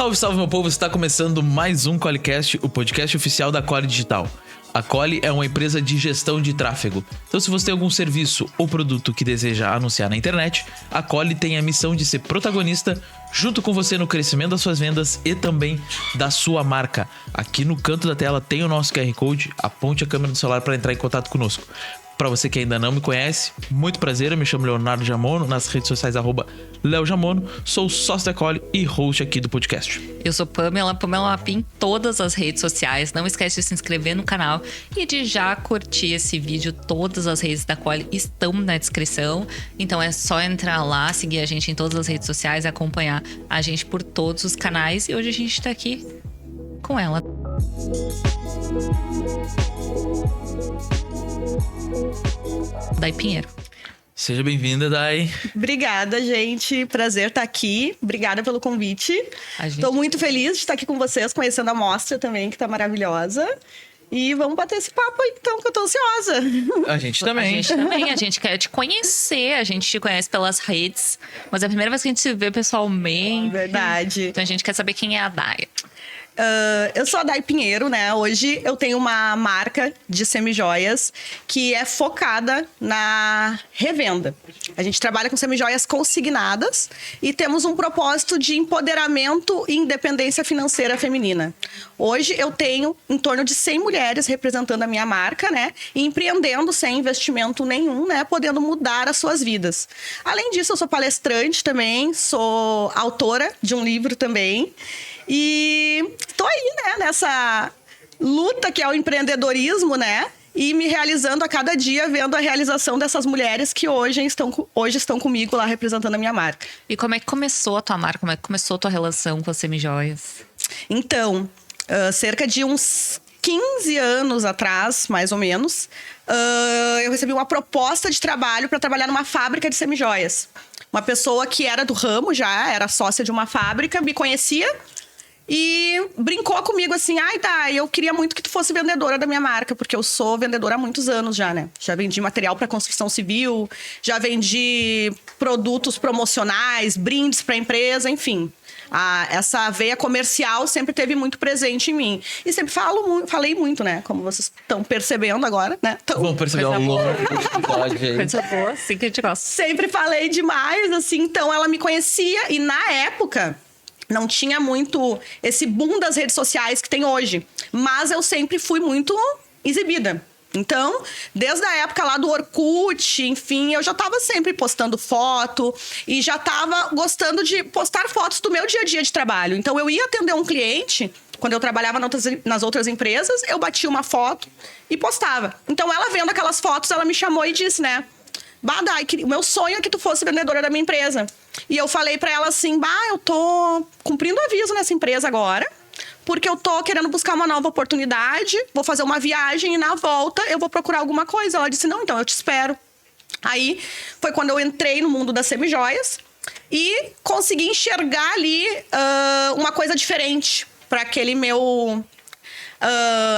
Salve, salve, meu povo! Está começando mais um Qualicast, o podcast oficial da Quali Digital. A Quali é uma empresa de gestão de tráfego. Então, se você tem algum serviço ou produto que deseja anunciar na internet, a Quali tem a missão de ser protagonista junto com você no crescimento das suas vendas e também da sua marca. Aqui no canto da tela tem o nosso QR Code, aponte a câmera do celular para entrar em contato conosco. Para você que ainda não me conhece, muito prazer, eu me chamo Leonardo Jamono, nas redes sociais @LeoJamono, sou sócio da Quali e host aqui do podcast. Eu sou Pamela Lapin em todas as redes sociais, não esquece de se inscrever no canal e de já curtir esse vídeo, todas as redes da Quali estão na descrição, então é só entrar lá, seguir a gente em todas as redes sociais, acompanhar a gente por todos os canais e hoje a gente tá aqui com ela. Dai Pinheiro. Seja bem-vinda, Dai. Obrigada, gente. Prazer estar aqui. Obrigada pelo convite. Estou muito feliz de estar aqui com vocês, conhecendo a mostra também, que está maravilhosa. E vamos bater esse papo aí, então, que eu tô ansiosa. A gente também. A gente quer te conhecer. A gente te conhece pelas redes, mas é a primeira vez que a gente se vê pessoalmente. Verdade. Então a gente quer saber quem é a Dai. Eu sou a Dai Pinheiro, né? Hoje eu tenho uma marca de semijoias que é focada na revenda. A gente trabalha com semijoias consignadas e temos um propósito de empoderamento e independência financeira feminina. Hoje eu tenho em torno de 100 mulheres representando a minha marca, né? E empreendendo sem investimento nenhum, né? Podendo mudar as suas vidas. Além disso, eu sou palestrante também, sou autora de um livro também. E tô aí, né, nessa luta que é o empreendedorismo, né? E me realizando a cada dia, vendo a realização dessas mulheres que hoje estão comigo lá representando a minha marca. E como é que começou a tua marca? Como é que começou a tua relação com as semijoias? Então, cerca de uns 15 anos atrás, mais ou menos, eu recebi uma proposta de trabalho para trabalhar numa fábrica de semijoias. Uma pessoa que era do ramo já, era sócia de uma fábrica, me conhecia e brincou comigo assim, Dai, eu queria muito que tu fosse vendedora da minha marca, porque eu sou vendedora há muitos anos já, né? Já vendi material para construção civil, já vendi produtos promocionais, brindes para empresa, enfim. Essa veia comercial sempre teve muito presente em mim. E sempre falei muito, né? Como vocês estão percebendo agora, né? Vamos perceber ao longo do episódio aí. Coisa boa, sim que a gente gosta. Sempre falei demais, assim. Então, ela me conhecia. E na época, não tinha muito esse boom das redes sociais que tem hoje. Mas eu sempre fui muito exibida. Então, desde a época lá do Orkut, enfim, eu já estava sempre postando foto e já estava gostando de postar fotos do meu dia a dia de trabalho. Então, eu ia atender um cliente, quando eu trabalhava nas outras empresas, eu batia uma foto e postava. Então, ela vendo aquelas fotos, ela me chamou e disse, né? Dai, o meu sonho é que tu fosse vendedora da minha empresa. E eu falei pra ela assim, eu tô cumprindo aviso nessa empresa agora, porque eu tô querendo buscar uma nova oportunidade, vou fazer uma viagem e na volta eu vou procurar alguma coisa. Ela disse, não, então eu te espero. Aí foi quando eu entrei no mundo das semijoias e consegui enxergar ali uma coisa diferente para aquele meu...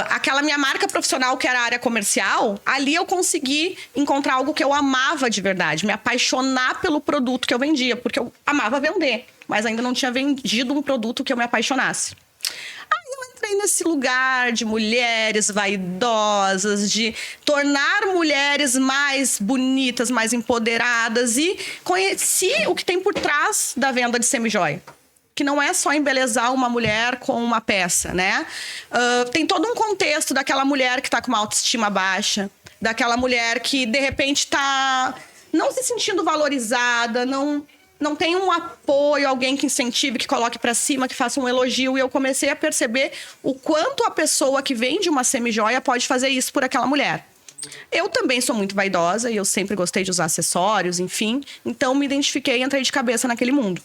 aquela minha marca profissional que era a área comercial, ali eu consegui encontrar algo que eu amava de verdade, me apaixonar pelo produto que eu vendia, porque eu amava vender, mas ainda não tinha vendido um produto que eu me apaixonasse. Aí eu entrei nesse lugar de mulheres vaidosas, de tornar mulheres mais bonitas, mais empoderadas e conheci o que tem por trás da venda de semijoia. Que não é só embelezar uma mulher com uma peça, né? Tem todo um contexto daquela mulher que tá com uma autoestima baixa, daquela mulher que, de repente, tá não se sentindo valorizada, não tem um apoio, alguém que incentive, que coloque pra cima, que faça um elogio. E eu comecei a perceber o quanto a pessoa que vende uma semijoia pode fazer isso por aquela mulher. Eu também sou muito vaidosa e eu sempre gostei de usar acessórios, enfim. Então, me identifiquei e entrei de cabeça naquele mundo.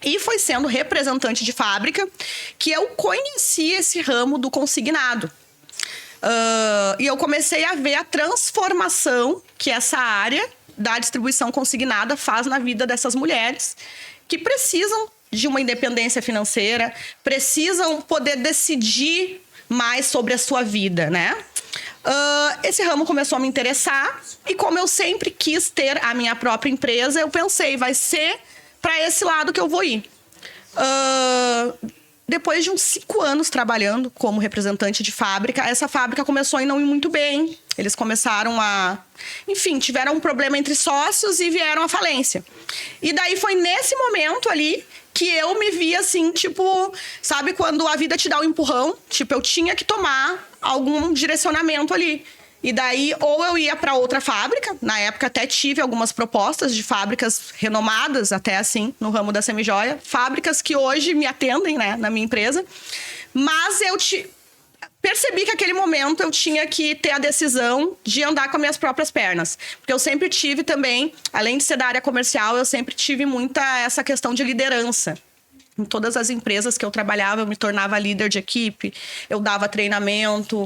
E foi sendo representante de fábrica que eu conheci esse ramo do consignado. E eu comecei a ver a transformação que essa área da distribuição consignada faz na vida dessas mulheres que precisam de uma independência financeira, precisam poder decidir mais sobre a sua vida, né? Esse ramo começou a me interessar e como eu sempre quis ter a minha própria empresa, eu pensei, vai ser para esse lado que eu vou ir. depois de uns 5 anos trabalhando como representante de fábrica, essa fábrica começou a não ir muito bem. Eles começaram a... Enfim, tiveram um problema entre sócios e vieram à falência. E daí foi nesse momento ali que eu me vi assim, tipo... Sabe quando a vida te dá um empurrão? Tipo, eu tinha que tomar algum direcionamento ali. E daí, ou eu ia para outra fábrica. Na época até tive algumas propostas de fábricas renomadas, até assim, no ramo da semijoia. Fábricas que hoje me atendem, né, na minha empresa. Mas eu percebi que naquele momento eu tinha que ter a decisão de andar com as minhas próprias pernas. Porque eu sempre tive também, além de ser da área comercial, eu sempre tive muita essa questão de liderança. Em todas as empresas que eu trabalhava, eu me tornava líder de equipe, eu dava treinamento...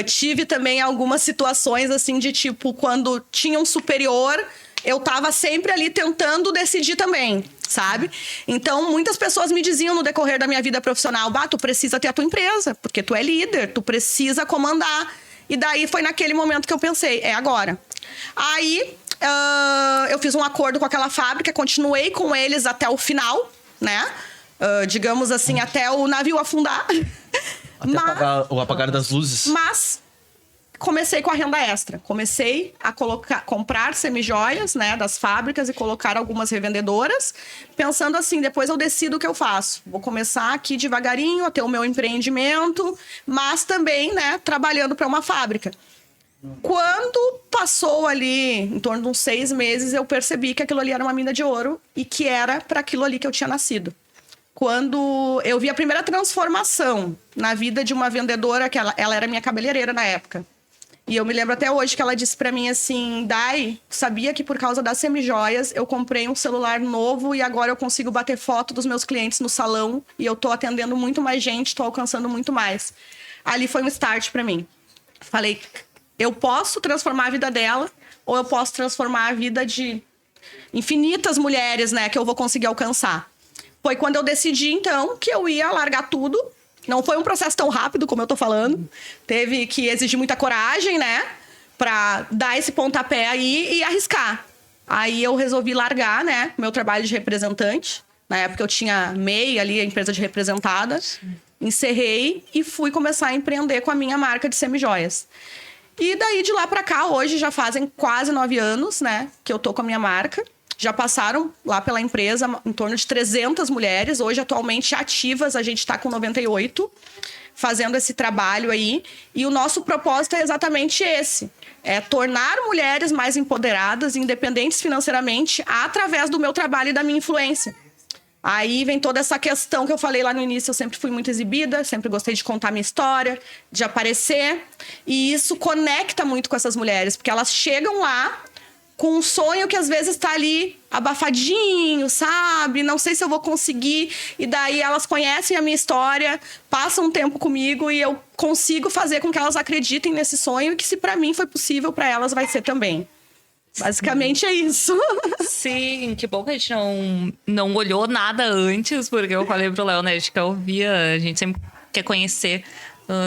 tive também algumas situações assim de tipo, quando tinha um superior, eu tava sempre ali tentando decidir também, sabe? Então, muitas pessoas me diziam no decorrer da minha vida profissional, tu precisa ter a tua empresa, porque tu é líder, tu precisa comandar. E daí foi naquele momento que eu pensei, é agora. Aí, eu fiz um acordo com aquela fábrica, continuei com eles até o final, né? Digamos assim, até o navio afundar. Até o apagar das luzes. Mas comecei com a renda extra. Comecei a comprar semijoias, né, das fábricas e colocar algumas revendedoras, pensando assim, depois eu decido o que eu faço. Vou começar aqui devagarinho a ter o meu empreendimento, mas também, né, trabalhando para uma fábrica. Quando passou ali, em torno de uns 6 meses, eu percebi que aquilo ali era uma mina de ouro e que era para aquilo ali que eu tinha nascido. Quando eu vi a primeira transformação na vida de uma vendedora, que ela era minha cabeleireira na época. E eu me lembro até hoje que ela disse pra mim assim, Dai, sabia que por causa das semijoias eu comprei um celular novo e agora eu consigo bater foto dos meus clientes no salão e eu tô atendendo muito mais gente, tô alcançando muito mais. Ali foi um start pra mim. Falei, eu posso transformar a vida dela ou eu posso transformar a vida de infinitas mulheres, né, que eu vou conseguir alcançar. Foi quando eu decidi, então, que eu ia largar tudo. Não foi um processo tão rápido como eu tô falando. Teve que exigir muita coragem, né? Pra dar esse pontapé aí e arriscar. Aí eu resolvi largar, né? Meu trabalho de representante. Na época eu tinha MEI ali, a empresa de representada. Encerrei e fui começar a empreender com a minha marca de semijoias. E daí, de lá pra cá, hoje já fazem quase 9 anos, né? Que eu tô com a minha marca. Já passaram lá pela empresa em torno de 300 mulheres. Hoje, atualmente, ativas, a gente está com 98, fazendo esse trabalho aí. E o nosso propósito é exatamente esse. É tornar mulheres mais empoderadas, independentes financeiramente, através do meu trabalho e da minha influência. Aí vem toda essa questão que eu falei lá no início. Eu sempre fui muito exibida, sempre gostei de contar minha história, de aparecer. E isso conecta muito com essas mulheres, porque elas chegam lá com um sonho que às vezes tá ali abafadinho, sabe? Não sei se eu vou conseguir. E daí elas conhecem a minha história, passam um tempo comigo e eu consigo fazer com que elas acreditem nesse sonho e que se pra mim foi possível, pra elas vai ser também. Basicamente é isso. Sim, que bom que a gente não olhou nada antes, porque eu falei pro Léo, né, a gente sempre quer conhecer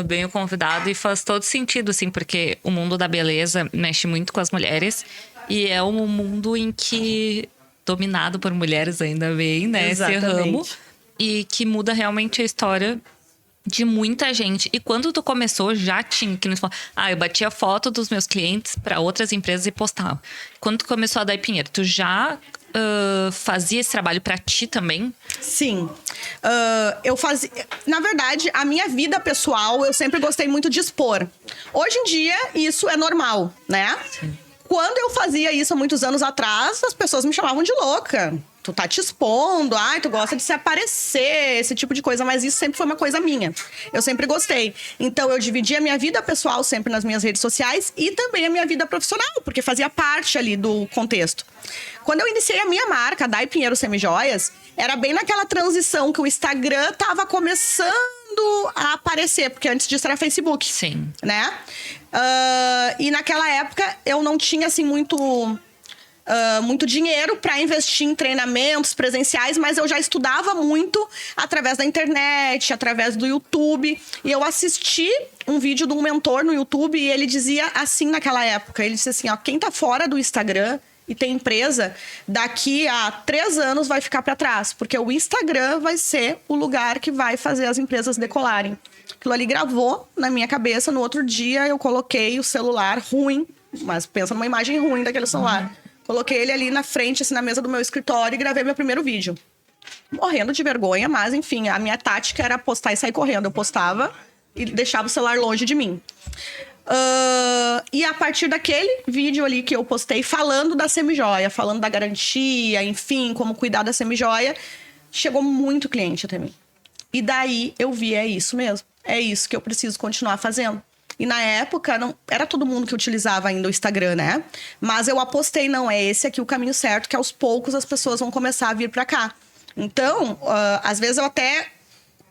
bem o convidado e faz todo sentido, assim, porque o mundo da beleza mexe muito com as mulheres. E é um mundo em que... dominado por mulheres ainda bem, né? Exatamente. Esse ramo. E que muda realmente a história de muita gente. E quando tu começou, já tinha... que eu batia foto dos meus clientes para outras empresas e postava. Quando tu começou a dar Pinheiro, tu já fazia esse trabalho para ti também? Sim. Eu fazia... Na verdade, a minha vida pessoal, eu sempre gostei muito de expor. Hoje em dia, isso é normal, né? Sim. Quando eu fazia isso há muitos anos atrás, as pessoas me chamavam de louca. Tu tá te expondo, tu gosta de se aparecer, esse tipo de coisa. Mas isso sempre foi uma coisa minha. Eu sempre gostei. Então, eu dividia a minha vida pessoal sempre nas minhas redes sociais e também a minha vida profissional, porque fazia parte ali do contexto. Quando eu iniciei a minha marca, Dai Pinheiro Semijoias, era bem naquela transição que o Instagram tava começando a aparecer, porque antes disso era Facebook. Sim. Né? E naquela época eu não tinha assim muito dinheiro para investir em treinamentos presenciais, mas eu já estudava muito através da internet, através do YouTube. E eu assisti um vídeo de um mentor no YouTube e ele dizia assim naquela época, ele disse assim, quem tá fora do Instagram e tem empresa, daqui a 3 anos vai ficar para trás, porque o Instagram vai ser o lugar que vai fazer as empresas decolarem. Aquilo ali gravou na minha cabeça, no outro dia eu coloquei o celular ruim, mas pensa numa imagem ruim daquele celular. Coloquei ele ali na frente, assim, na mesa do meu escritório e gravei meu primeiro vídeo. Morrendo de vergonha, mas enfim, a minha tática era postar e sair correndo. Eu postava e deixava o celular longe de mim. E a partir daquele vídeo ali que eu postei falando da semijoia, falando da garantia, enfim, como cuidar da semijoia, chegou muito cliente até mim. E daí eu vi, é isso mesmo. É isso que eu preciso continuar fazendo. E na época, não era todo mundo que utilizava ainda o Instagram, né? Mas eu apostei, não, é esse aqui o caminho certo, que aos poucos as pessoas vão começar a vir pra cá. Então, às vezes eu até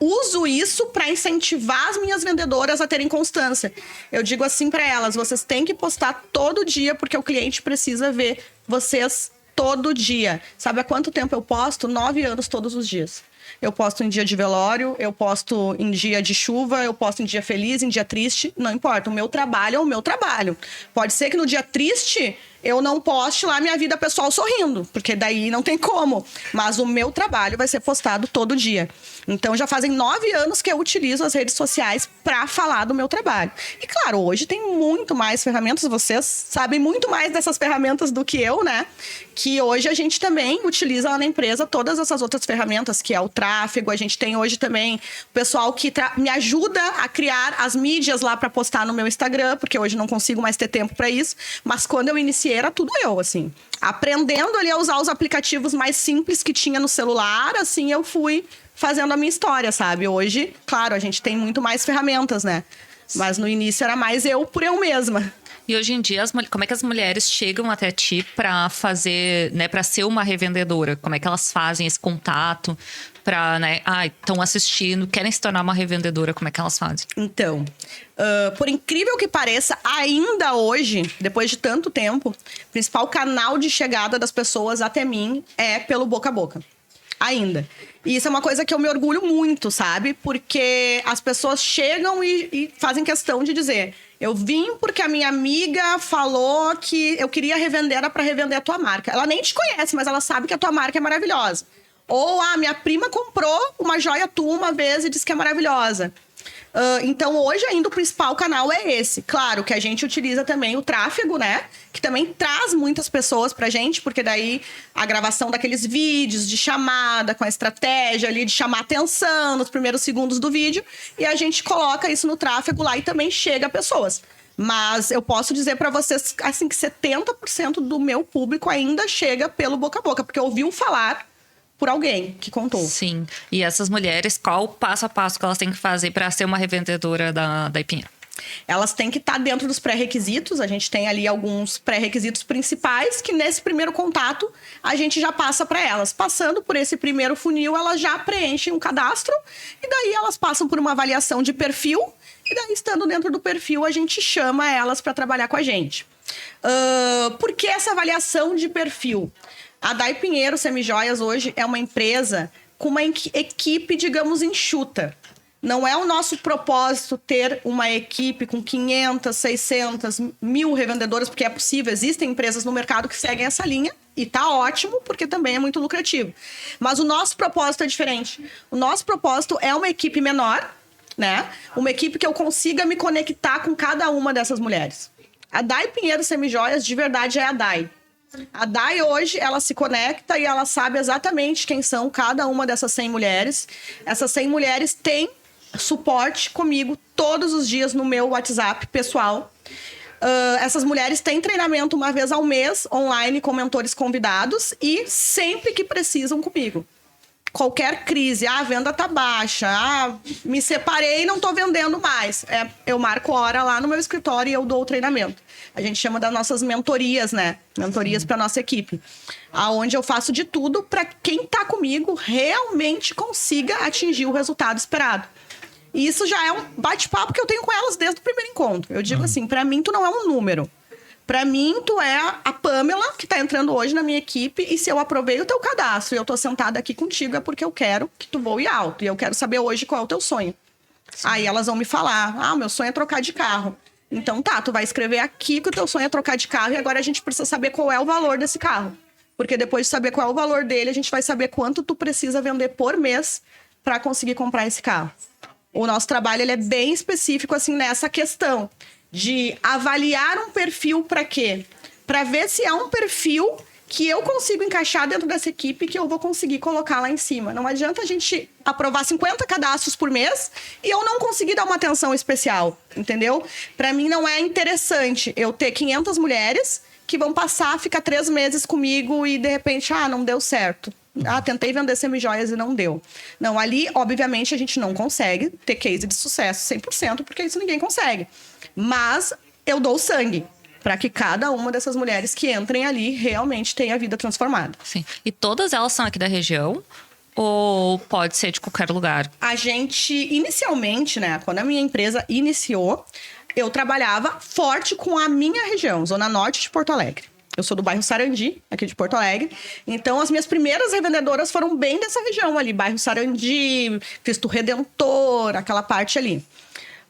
uso isso para incentivar as minhas vendedoras a terem constância. Eu digo assim para elas, vocês têm que postar todo dia, porque o cliente precisa ver vocês todo dia. Sabe há quanto tempo eu posto? 9 anos todos os dias. Eu posto em dia de velório, eu posto em dia de chuva, eu posto em dia feliz, em dia triste, não importa. O meu trabalho é o meu trabalho. Pode ser que no dia triste eu não poste lá minha vida pessoal sorrindo, porque daí não tem como. Mas o meu trabalho vai ser postado todo dia. Então já fazem 9 anos que eu utilizo as redes sociais para falar do meu trabalho. E claro, hoje tem muito mais ferramentas, vocês sabem muito mais dessas ferramentas do que eu, né? Que hoje a gente também utiliza lá na empresa todas essas outras ferramentas, que é o tráfego. A gente tem hoje também o pessoal que me ajuda a criar as mídias lá para postar no meu Instagram, porque hoje não consigo mais ter tempo para isso. Mas quando eu iniciei, era tudo eu, assim. Aprendendo ali a usar os aplicativos mais simples que tinha no celular, assim, eu fui fazendo a minha história, sabe? Hoje, claro, a gente tem muito mais ferramentas, né? Mas no início era mais eu por eu mesma. E hoje em dia, como é que as mulheres chegam até ti para fazer, né, para ser uma revendedora? Como é que elas fazem esse contato para, né, estão assistindo, querem se tornar uma revendedora, como é que elas fazem? Então, por incrível que pareça, ainda hoje, depois de tanto tempo, o principal canal de chegada das pessoas até mim é pelo boca a boca. Ainda. E isso é uma coisa que eu me orgulho muito, sabe? Porque as pessoas chegam e fazem questão de dizer: eu vim porque a minha amiga falou que eu queria revender, era pra revender a tua marca. Ela nem te conhece, mas ela sabe que a tua marca é maravilhosa. Ou, minha prima comprou uma joia tua uma vez e disse que é maravilhosa. Então, hoje ainda o principal canal é esse. Claro que a gente utiliza também o tráfego, né? Que também traz muitas pessoas pra gente, porque daí a gravação daqueles vídeos de chamada, com a estratégia ali de chamar atenção nos primeiros segundos do vídeo, e a gente coloca isso no tráfego lá e também chega a pessoas. Mas eu posso dizer pra vocês, assim, que 70% do meu público ainda chega pelo boca a boca, porque ouviu falar por alguém que contou. Sim. E essas mulheres, qual o passo a passo que elas têm que fazer para ser uma revendedora da Ipinheiro? Elas têm que estar dentro dos pré-requisitos. A gente tem ali alguns pré-requisitos principais que nesse primeiro contato a gente já passa para elas. Passando por esse primeiro funil, elas já preenchem um cadastro e daí elas passam por uma avaliação de perfil e daí, estando dentro do perfil, a gente chama elas para trabalhar com a gente. Por que essa avaliação de perfil? A Dai Pinheiro Semijoias hoje é uma empresa com uma equipe, digamos, enxuta. Não é o nosso propósito ter uma equipe com 500, 600, 1000 revendedoras, porque é possível. Existem empresas no mercado que seguem essa linha e tá ótimo, porque também é muito lucrativo. Mas o nosso propósito é diferente. O nosso propósito é uma equipe menor, né? Uma equipe que eu consiga me conectar com cada uma dessas mulheres. A Dai Pinheiro Semijoias, de verdade, é a Dai. A Dai hoje, ela se conecta e ela sabe exatamente quem são cada uma dessas 100 mulheres. Essas 100 mulheres têm suporte comigo todos os dias no meu WhatsApp pessoal. Essas mulheres têm treinamento uma vez ao mês, online, com mentores convidados e sempre que precisam comigo. Qualquer crise, a venda tá baixa, me separei e não tô vendendo mais. Eu marco hora lá no meu escritório e eu dou o treinamento. A gente chama das nossas mentorias, né? Mentorias para nossa equipe. Aonde eu faço de tudo para quem tá comigo realmente consiga atingir o resultado esperado. E isso já é um bate-papo que eu tenho com elas desde o primeiro encontro. Eu digo assim, para mim tu não é um número. Pra mim, tu é a Pamela, que tá entrando hoje na minha equipe, e se eu aprovei o teu cadastro e eu tô sentada aqui contigo, é porque eu quero que tu voe alto. E eu quero saber hoje qual é o teu sonho. Sim. Aí elas vão me falar, o meu sonho é trocar de carro. Então tá, tu vai escrever aqui que o teu sonho é trocar de carro e agora a gente precisa saber qual é o valor desse carro. Porque depois de saber qual é o valor dele, a gente vai saber quanto tu precisa vender por mês para conseguir comprar esse carro. O nosso trabalho ele é bem específico assim nessa questão de avaliar um perfil para quê? Para ver se é um perfil que eu consigo encaixar dentro dessa equipe que eu vou conseguir colocar lá em cima. Não adianta a gente aprovar 50 cadastros por mês e eu não conseguir dar uma atenção especial, entendeu? Para mim não é interessante eu ter 500 mulheres que vão passar, ficar 3 meses comigo e de repente, não deu certo. Tentei vender semijoias e não deu. Não, ali, obviamente, a gente não consegue ter case de sucesso 100%, porque isso ninguém consegue. Mas eu dou sangue para que cada uma dessas mulheres que entrem ali realmente tenha a vida transformada. Sim. E todas elas são aqui da região? Ou pode ser de qualquer lugar? A gente, inicialmente, né, quando a minha empresa iniciou, eu trabalhava forte com a minha região, Zona Norte de Porto Alegre. Eu sou do bairro Sarandi, aqui de Porto Alegre. Então, as minhas primeiras revendedoras foram bem dessa região ali. Bairro Sarandi, Cristo Redentor, aquela parte ali.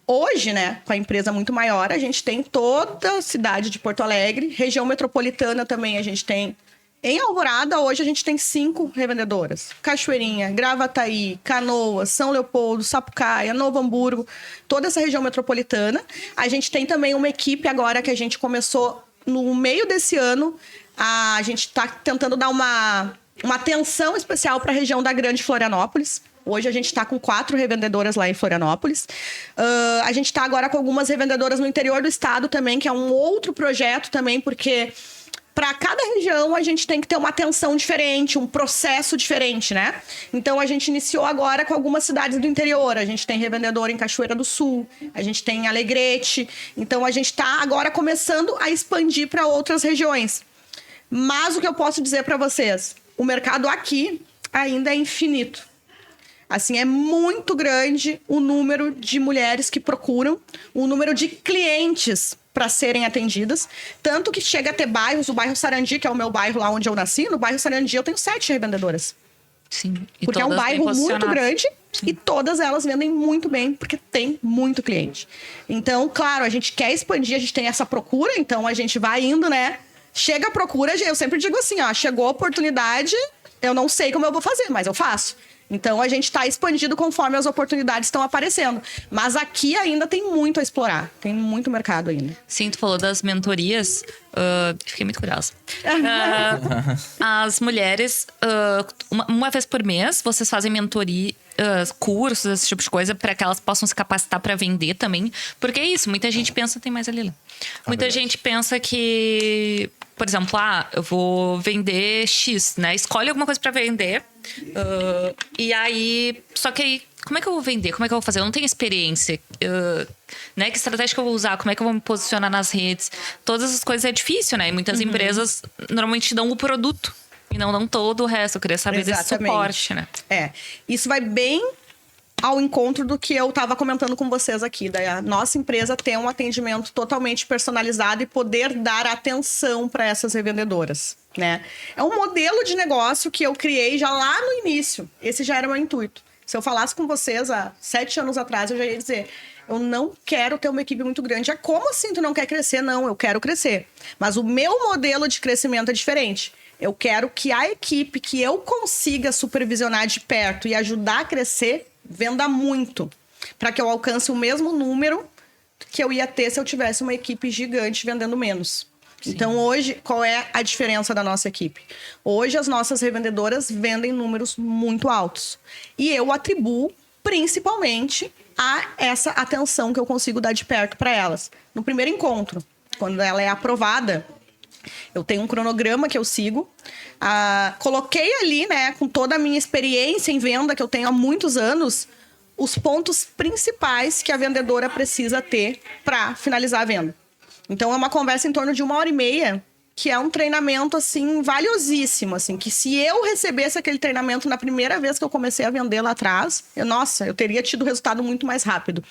Hoje, né, com a empresa muito maior, a gente tem toda a cidade de Porto Alegre. Região metropolitana também a gente tem. Em Alvorada, hoje a gente tem 5 revendedoras. Cachoeirinha, Gravataí, Canoas, São Leopoldo, Sapucaia, Novo Hamburgo. Toda essa região metropolitana. A gente tem também uma equipe agora que a gente começou no meio desse ano. A gente está tentando dar uma atenção especial para a região da Grande Florianópolis. Hoje a gente está com 4 revendedoras lá em Florianópolis. A gente está agora com algumas revendedoras no interior do estado também, que é um outro projeto também, porque para cada região a gente tem que ter uma atenção diferente, um processo diferente, né? Então a gente iniciou agora com algumas cidades do interior. A gente tem revendedora em Cachoeira do Sul, a gente tem em Alegrete. Então a gente está agora começando a expandir para outras regiões. Mas o que eu posso dizer para vocês, o mercado aqui ainda é infinito. Assim, é muito grande o número de mulheres que procuram, o número de clientes para serem atendidas. Tanto que chega a ter bairros, o bairro Sarandi, que é o meu bairro lá onde eu nasci, no bairro Sarandi eu tenho 7 revendedoras. Sim. E porque é um bairro muito grande. Sim. E todas elas vendem muito bem, porque tem muito cliente. Então, claro, a gente quer expandir, a gente tem essa procura, então a gente vai indo, né? Chega a procura, eu sempre digo assim, chegou a oportunidade, eu não sei como eu vou fazer, mas eu faço. Então, a gente está expandindo conforme as oportunidades estão aparecendo. Mas aqui ainda tem muito a explorar. Tem muito mercado ainda. Sim, tu falou das mentorias. Fiquei muito curiosa. As mulheres, uma vez por mês, vocês fazem mentoria, cursos, esse tipo de coisa, para que elas possam se capacitar para vender também. Porque é isso, muita gente pensa... Tem mais ali, Lê. Muita gente pensa que... Por exemplo, eu vou vender X, né? Escolhe alguma coisa para vender. E aí... Só que aí, como é que eu vou vender? Como é que eu vou fazer? Eu não tenho experiência. Né? Que estratégia que eu vou usar? Como é que eu vou me posicionar nas redes? Todas essas coisas é difícil, né? E muitas empresas normalmente dão o produto. E não dão todo o resto. Eu queria saber desse suporte, né? Isso vai bem ao encontro do que eu estava comentando com vocês aqui. Da nossa empresa ter um atendimento totalmente personalizado e poder dar atenção para essas revendedoras, né? É um modelo de negócio que eu criei já lá no início. Esse já era o meu intuito. Se eu falasse com vocês há 7 anos atrás, eu já ia dizer... Eu não quero ter uma equipe muito grande. Como assim tu não quer crescer? Não, eu quero crescer. Mas o meu modelo de crescimento é diferente. Eu quero que a equipe que eu consiga supervisionar de perto e ajudar a crescer... venda muito, para que eu alcance o mesmo número que eu ia ter se eu tivesse uma equipe gigante vendendo menos. Sim. Então, hoje, qual é a diferença da nossa equipe? Hoje, as nossas revendedoras vendem números muito altos. E eu atribuo, principalmente, a essa atenção que eu consigo dar de perto para elas. No primeiro encontro, quando ela é aprovada, eu tenho um cronograma que eu sigo. Coloquei ali, né, com toda a minha experiência em venda que eu tenho há muitos anos, os pontos principais que a vendedora precisa ter para finalizar a venda. Então, é uma conversa em torno de 1h30, que é um treinamento, assim, valiosíssimo, assim, que se eu recebesse aquele treinamento na primeira vez que eu comecei a vender lá atrás, eu teria tido resultado muito mais rápido.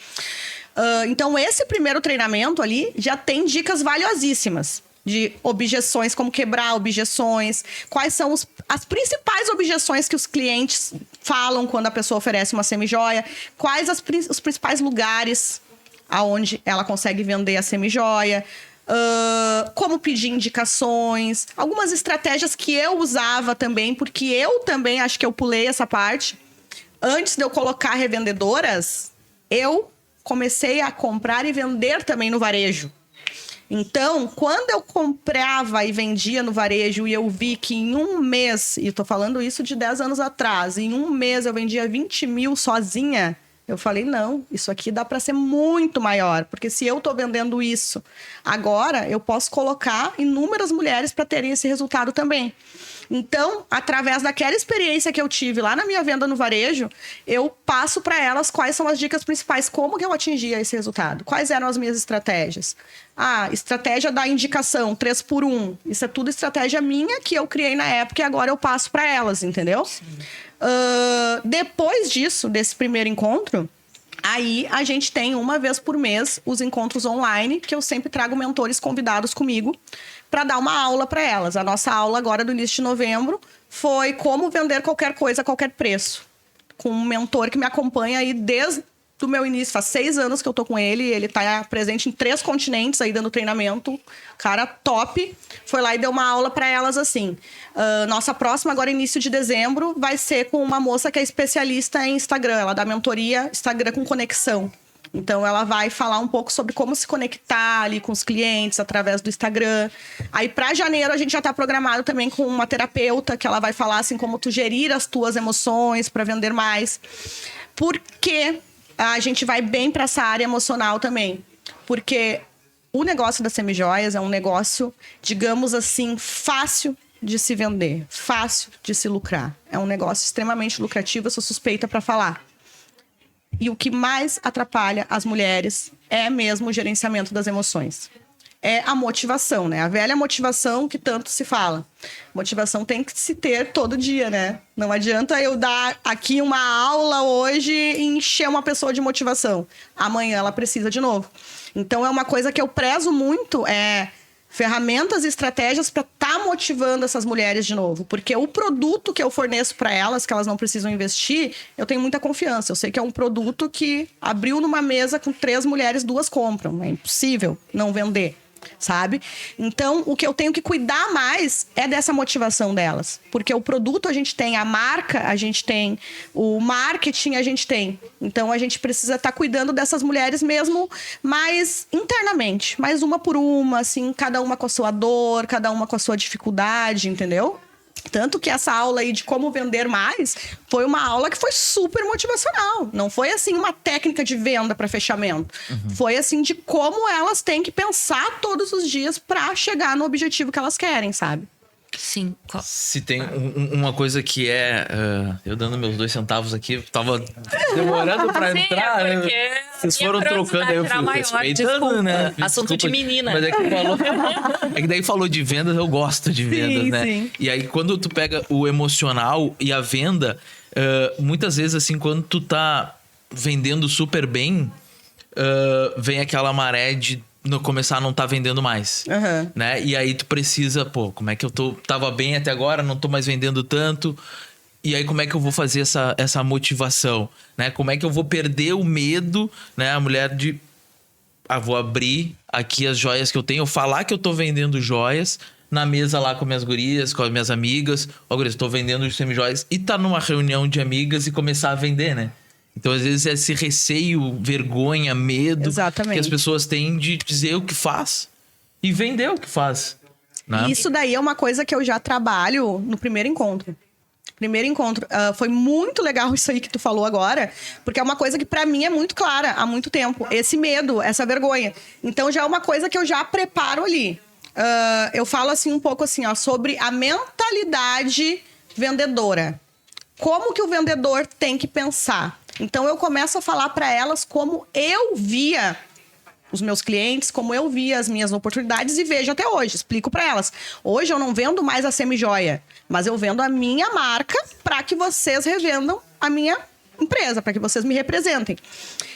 Então, esse primeiro treinamento ali já tem dicas valiosíssimas de objeções, como quebrar objeções, quais são as principais objeções que os clientes falam quando a pessoa oferece uma semijoia, quais os principais lugares aonde ela consegue vender a semijoia, como pedir indicações, algumas estratégias que eu usava também, porque eu também acho que eu pulei essa parte. Antes de eu colocar revendedoras, eu comecei a comprar e vender também no varejo. Então, quando eu comprava e vendia no varejo e eu vi que em um mês, e eu tô falando isso de 10 anos atrás, em um mês eu vendia 20 mil sozinha, eu falei, não, isso aqui dá para ser muito maior, porque se eu tô vendendo isso agora, eu posso colocar inúmeras mulheres para terem esse resultado também. Então, através daquela experiência que eu tive lá na minha venda no varejo, eu passo para elas quais são as dicas principais, como que eu atingia esse resultado, quais eram as minhas estratégias. Estratégia da indicação, 3x1. Isso é tudo estratégia minha que eu criei na época e agora eu passo para elas, entendeu? Depois disso, desse primeiro encontro, aí a gente tem uma vez por mês os encontros online, que eu sempre trago mentores convidados comigo para dar uma aula para elas. A nossa aula agora do início de novembro foi como vender qualquer coisa a qualquer preço. Com um mentor que me acompanha aí desde o meu início. Faz 6 anos que eu tô com ele. Ele tá presente em 3 continentes aí dando treinamento. Cara top. Foi lá e deu uma aula para elas assim. Nossa próxima, agora início de dezembro, vai ser com uma moça que é especialista em Instagram. Ela dá mentoria Instagram com conexão. Então, ela vai falar um pouco sobre como se conectar ali com os clientes através do Instagram. Aí, para janeiro, a gente já está programado também com uma terapeuta, que ela vai falar assim, como tu gerir as tuas emoções para vender mais. Porque a gente vai bem para essa área emocional também. Porque o negócio das semijoias é um negócio, digamos assim, fácil de se vender, fácil de se lucrar. É um negócio extremamente lucrativo, eu sou suspeita para falar. E o que mais atrapalha as mulheres é mesmo o gerenciamento das emoções. É a motivação, né? A velha motivação que tanto se fala. Motivação tem que se ter todo dia, né? Não adianta eu dar aqui uma aula hoje e encher uma pessoa de motivação. Amanhã ela precisa de novo. Então, é uma coisa que eu prezo muito, ferramentas e estratégias para estar motivando essas mulheres de novo. Porque o produto que eu forneço para elas, que elas não precisam investir, eu tenho muita confiança. Eu sei que é um produto que abriu numa mesa com 3 mulheres, 2 compram. É impossível não vender, sabe? Então, o que eu tenho que cuidar mais é dessa motivação delas. Porque o produto a gente tem, a marca a gente tem, o marketing a gente tem. Então, a gente precisa estar cuidando dessas mulheres mesmo mais internamente. Mais uma por uma, assim, cada uma com a sua dor, cada uma com a sua dificuldade, entendeu? Tanto que essa aula aí de como vender mais foi uma aula que foi super motivacional. Não foi, assim, uma técnica de venda para fechamento. Foi, assim, de como elas têm que pensar todos os dias para chegar no objetivo que elas querem, sabe? Sim. Se tem uma coisa que eu dando meus 2 centavos aqui, tava demorando pra entrar, né? Vocês foram trocando aí, eu fui respeitando, né? Assunto de menina. Mas é que daí falou de vendas, eu gosto de vendas, né? Sim. E aí, quando tu pega o emocional e a venda, muitas vezes, assim, quando tu tá vendendo super bem, vem aquela maré de começar a não tá vendendo mais, né? E aí tu precisa, como é que eu tava bem até agora, não tô mais vendendo tanto. E aí como é que eu vou fazer essa motivação, né? Como é que eu vou perder o medo, né? A mulher de... vou abrir aqui as joias que eu tenho, falar que eu tô vendendo joias na mesa lá com minhas gurias, com as minhas amigas. Gurias, tô vendendo semijoias. E tá numa reunião de amigas e começar a vender, né? Então, às vezes, esse receio, vergonha, medo... Exatamente. Que as pessoas têm de dizer o que faz e vender o que faz, né? Isso daí é uma coisa que eu já trabalho no primeiro encontro. Foi muito legal isso aí que tu falou agora, porque é uma coisa que pra mim é muito clara há muito tempo. Esse medo, essa vergonha. Então, já é uma coisa que eu já preparo ali. Eu falo assim um pouco assim, sobre a mentalidade vendedora. Como que o vendedor tem que pensar? Então, eu começo a falar para elas como eu via os meus clientes, como eu via as minhas oportunidades e vejo até hoje. Explico para elas. Hoje eu não vendo mais a semijoia, mas eu vendo a minha marca para que vocês revendam a minha empresa, para que vocês me representem.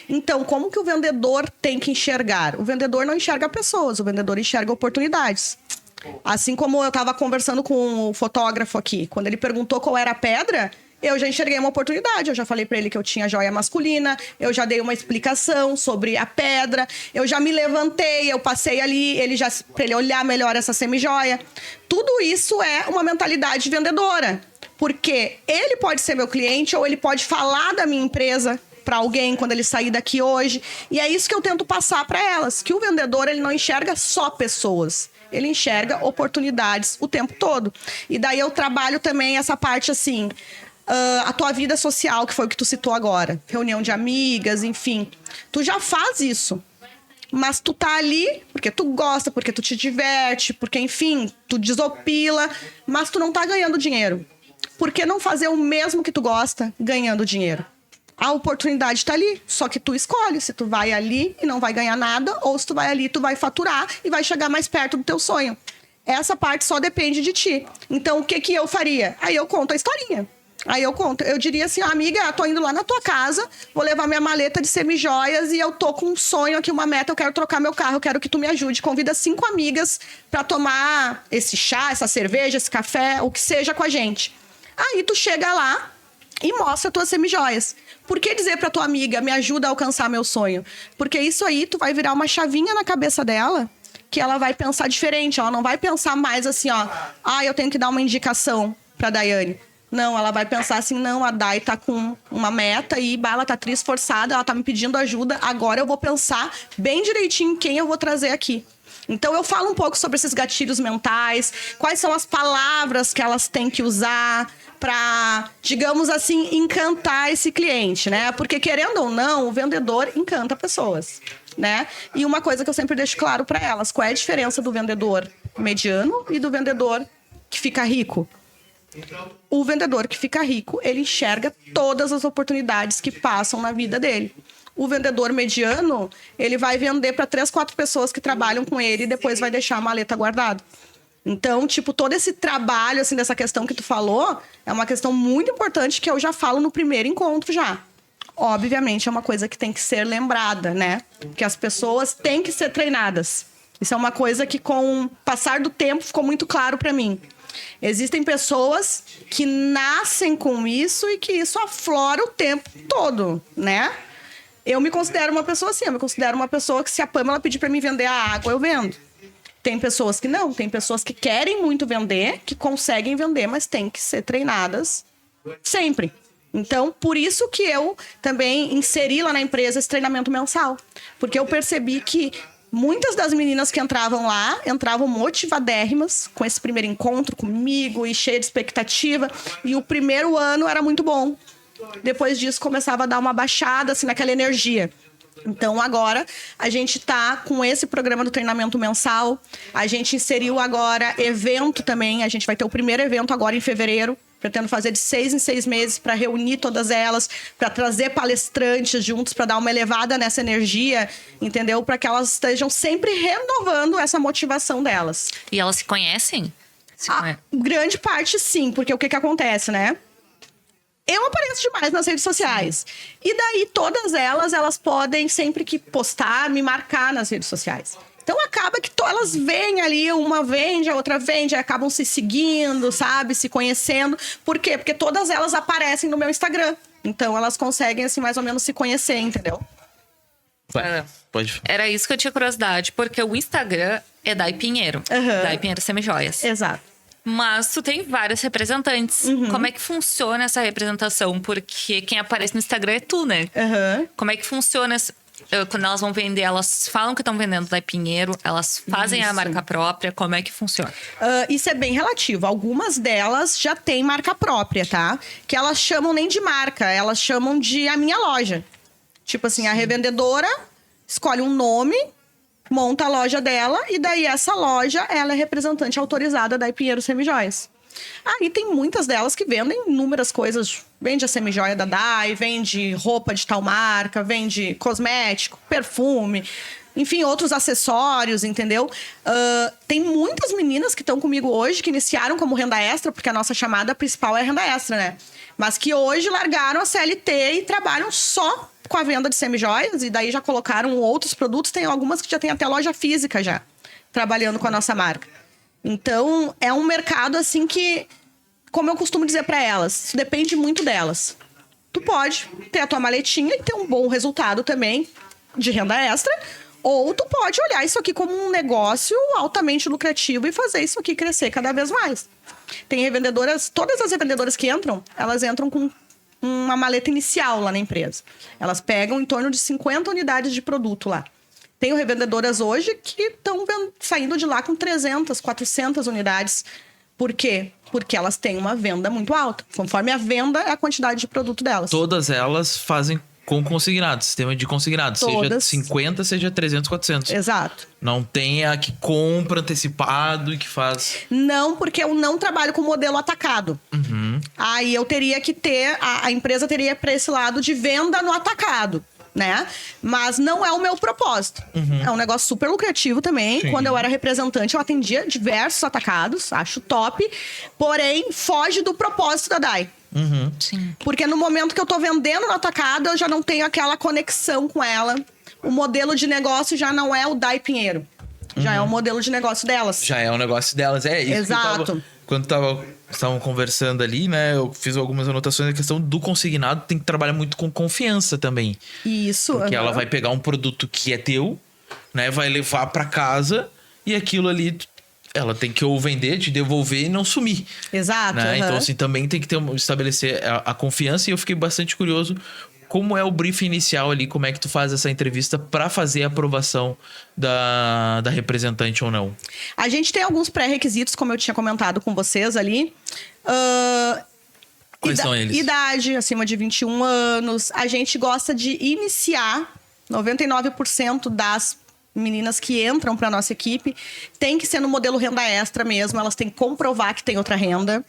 Então, como que o vendedor tem que enxergar? O vendedor não enxerga pessoas, o vendedor enxerga oportunidades. Assim como eu estava conversando com o fotógrafo aqui, quando ele perguntou qual era a pedra, eu já enxerguei uma oportunidade. Eu já falei pra ele que eu tinha joia masculina, eu já dei uma explicação sobre a pedra, eu já me levantei, eu passei ali, pra ele olhar melhor essa semijoia. Tudo isso é uma mentalidade vendedora. Porque ele pode ser meu cliente ou ele pode falar da minha empresa para alguém quando ele sair daqui hoje. E é isso que eu tento passar para elas, que o vendedor ele não enxerga só pessoas, ele enxerga oportunidades o tempo todo. E daí eu trabalho também essa parte assim, a tua vida social, que foi o que tu citou agora, reunião de amigas, enfim. Tu já faz isso. Mas tu tá ali porque tu gosta, porque tu te diverte, porque, enfim, tu desopila, mas tu não tá ganhando dinheiro. Por que não fazer o mesmo que tu gosta ganhando dinheiro? A oportunidade tá ali, só que tu escolhe se tu vai ali e não vai ganhar nada, ou se tu vai ali e tu vai faturar e vai chegar mais perto do teu sonho. Essa parte só depende de ti. Então, o que eu faria? Aí eu conto a historinha. Aí eu conto, eu diria assim, amiga, tô indo lá na tua casa, vou levar minha maleta de semijoias e eu tô com um sonho aqui, uma meta, eu quero trocar meu carro, eu quero que tu me ajude. Convida 5 amigas pra tomar esse chá, essa cerveja, esse café, o que seja com a gente. Aí tu chega lá e mostra tuas semijoias. Por que dizer pra tua amiga, me ajuda a alcançar meu sonho? Porque isso aí, tu vai virar uma chavinha na cabeça dela, que ela vai pensar diferente. Ela não vai pensar mais assim, ó, eu tenho que dar uma indicação pra Daiane. Não, ela vai pensar assim, não, a Dai tá com uma meta e ela tá esforçada, ela tá me pedindo ajuda, agora eu vou pensar bem direitinho quem eu vou trazer aqui. Então, eu falo um pouco sobre esses gatilhos mentais, quais são as palavras que elas têm que usar para, digamos assim, encantar esse cliente, né? Porque, querendo ou não, o vendedor encanta pessoas, né? E uma coisa que eu sempre deixo claro para elas, qual é a diferença do vendedor mediano e do vendedor que fica rico? O vendedor que fica rico, ele enxerga todas as oportunidades que passam na vida dele. O vendedor mediano, ele vai vender para 3, 4 pessoas que trabalham com ele e depois vai deixar a maleta guardada. Então, tipo, todo esse trabalho, assim, dessa questão que tu falou, é uma questão muito importante que eu já falo no primeiro encontro já. Obviamente, é uma coisa que tem que ser lembrada, né? Que as pessoas têm que ser treinadas. Isso é uma coisa que, com o passar do tempo, ficou muito claro para mim. Existem pessoas que nascem com isso e que isso aflora o tempo todo, né? Eu me considero uma pessoa assim, eu me considero uma pessoa que se a Pamela pedir para mim vender a água, eu vendo. Tem pessoas que não, tem pessoas que querem muito vender, que conseguem vender, mas tem que ser treinadas sempre. Então, por isso que eu também inseri lá na empresa esse treinamento mensal. Porque eu percebi que muitas das meninas que entravam lá, entravam motivadérrimas com esse primeiro encontro comigo e cheia de expectativa. E o primeiro ano era muito bom. Depois disso, começava a dar uma baixada, assim, naquela energia. Então, agora, a gente tá com esse programa do treinamento mensal. A gente inseriu agora evento também. A gente vai ter o primeiro evento agora em fevereiro. Pretendo fazer de 6 em 6 meses para reunir todas elas, para trazer palestrantes juntos, para dar uma elevada nessa energia, entendeu? Para que elas estejam sempre renovando essa motivação delas. E elas se conhecem? Grande parte, sim. Porque o que acontece, né? Eu apareço demais nas redes sociais. E daí, todas elas podem, sempre que postar, me marcar nas redes sociais. Então, acaba que elas vêm ali, uma vende, a outra vende, acabam se seguindo, sabe? Se conhecendo. Por quê? Porque todas elas aparecem no meu Instagram. Então, elas conseguem, assim, mais ou menos se conhecer, entendeu? Pode. Era isso que eu tinha curiosidade, porque o Instagram é Dai Pinheiro. Dai Pinheiro Semijoias. Exato. Mas tu tem vários representantes. Como é que funciona essa representação? Porque quem aparece no Instagram é tu, né? Como é que funciona quando elas vão vender? Elas falam que estão vendendo Dai Pinheiro, elas fazem a marca própria. Como é que funciona? Isso é bem relativo. Algumas delas já têm marca própria, tá? Que elas chamam nem de marca, elas chamam de a minha loja. Tipo assim, a revendedora escolhe um nome, monta a loja dela e daí essa loja, ela é representante autorizada da Pinheiro Semijoias. Aí tem muitas delas que vendem inúmeras coisas. Vende a semijoia da Dai, vende roupa de tal marca, vende cosmético, perfume, enfim, outros acessórios, entendeu? Tem muitas meninas que estão comigo hoje, que iniciaram como renda extra, porque a nossa chamada principal é renda extra, né? Mas que hoje largaram a CLT e trabalham só com a venda de semijoias, e daí já colocaram outros produtos. Tem algumas que já tem até loja física já, trabalhando com a nossa marca. Então, é um mercado, assim, que como eu costumo dizer para elas, isso depende muito delas. Tu pode ter a tua maletinha e ter um bom resultado também de renda extra, ou tu pode olhar isso aqui como um negócio altamente lucrativo e fazer isso aqui crescer cada vez mais. Tem revendedoras, todas as revendedoras que entram, elas entram com uma maleta inicial lá na empresa. Elas pegam em torno de 50 unidades de produto lá. Tenho revendedoras hoje que estão saindo de lá com 300, 400 unidades. Por quê? Porque elas têm uma venda muito alta. Conforme a venda, é a quantidade de produto delas. Todas elas fazem com consignado, sistema de consignado. Todas. Seja 50, seja 300, 400. Exato. Não tem a que compra antecipado e que faz... Não, porque eu não trabalho com modelo atacado. Aí eu teria que ter... A empresa teria para esse lado de venda no atacado, né? Mas não é o meu propósito. É um negócio super lucrativo também. Sim. Quando eu era representante, eu atendia diversos atacados. Acho top. Porém, foge do propósito da Dai. Sim. Porque no momento que eu tô vendendo no atacado, eu já não tenho aquela conexão com ela. O modelo de negócio já não é o Dai Pinheiro. Já é o modelo de negócio delas. Já é um negócio delas. É isso. Exato. Quando estavam conversando ali, né? Eu fiz algumas anotações. A questão do consignado tem que trabalhar muito com confiança também. Isso. Porque ela vai pegar um produto que é teu, né? Vai levar pra casa e aquilo ali... Ela tem que ou vender, te devolver e não sumir. Exato. Né? Então, assim, também tem que estabelecer a confiança. E eu fiquei bastante curioso como é o briefing inicial ali, como é que tu faz essa entrevista para fazer a aprovação da representante ou não. A gente tem alguns pré-requisitos, como eu tinha comentado com vocês ali. Quais são eles? Idade, acima de 21 anos. A gente gosta de iniciar 99% das meninas que entram para nossa equipe tem que ser no modelo renda extra mesmo, elas têm que comprovar que tem outra renda.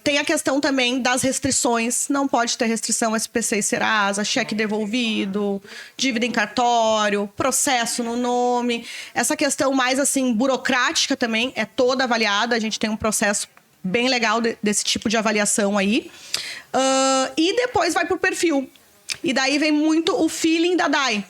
Tem a questão também das restrições, não pode ter restrição SPC e Serasa, cheque devolvido, dívida em cartório, processo no nome. Essa questão mais assim burocrática também é toda avaliada, a gente tem um processo bem legal desse tipo de avaliação aí. E depois vai pro perfil. E daí vem muito o feeling da Dai.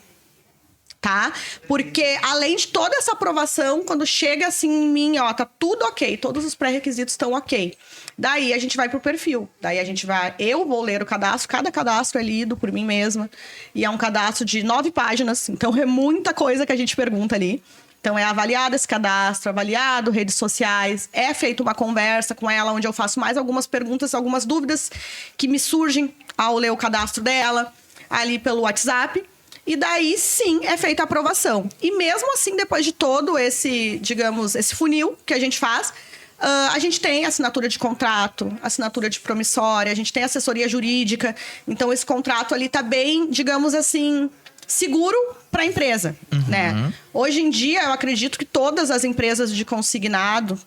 Tá? Porque além de toda essa aprovação, quando chega assim em mim, ó, tá tudo ok, todos os pré-requisitos estão ok. Daí a gente vai pro perfil. Daí a gente vai, eu vou ler o cadastro, cada cadastro é lido por mim mesma. E é um cadastro de 9 páginas, então é muita coisa que a gente pergunta ali. Então é avaliado esse cadastro, avaliado redes sociais, é feita uma conversa com ela, onde eu faço mais algumas perguntas, algumas dúvidas que me surgem ao ler o cadastro dela, ali pelo WhatsApp. E daí, sim, é feita a aprovação. E mesmo assim, depois de todo esse, digamos, esse funil que a gente faz, a gente tem assinatura de contrato, assinatura de promissória, a gente tem assessoria jurídica. Então, esse contrato ali tá bem, digamos assim, seguro para a empresa, né? Hoje em dia, eu acredito que todas as empresas de consignado,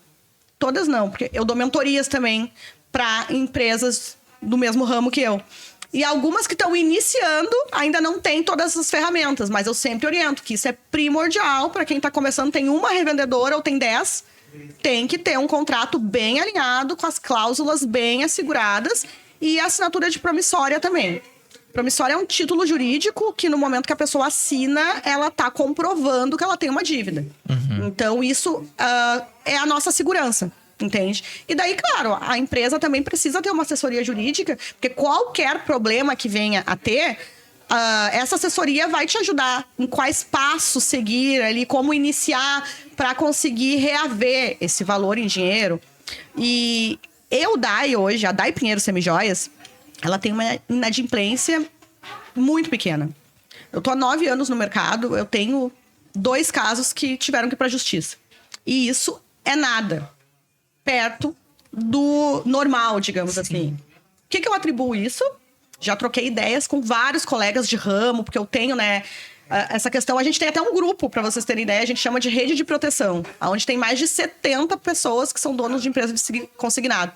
todas não, porque eu dou mentorias também para empresas do mesmo ramo que eu. E algumas que estão iniciando ainda não têm todas as ferramentas, mas eu sempre oriento que isso é primordial para quem está começando, tem uma revendedora ou tem 10, tem que ter um contrato bem alinhado, com as cláusulas bem asseguradas e a assinatura de promissória também. Promissória é um título jurídico que no momento que a pessoa assina, ela está comprovando que ela tem uma dívida. Então isso é a nossa segurança. Entende? E daí, claro, a empresa também precisa ter uma assessoria jurídica, porque qualquer problema que venha a ter, essa assessoria vai te ajudar em quais passos seguir ali, como iniciar para conseguir reaver esse valor em dinheiro. E Dai hoje, a Dai Pinheiro Semijoias, ela tem uma inadimplência muito pequena. Eu tô há 9 anos no mercado, eu tenho 2 casos que tiveram que ir para a justiça. E isso é nada perto do normal, digamos assim. O que eu atribuo isso? Já troquei ideias com vários colegas de ramo, porque eu tenho, né, essa questão. A gente tem até um grupo, para vocês terem ideia, a gente chama de rede de proteção, onde tem mais de 70 pessoas que são donos de empresas de consignado.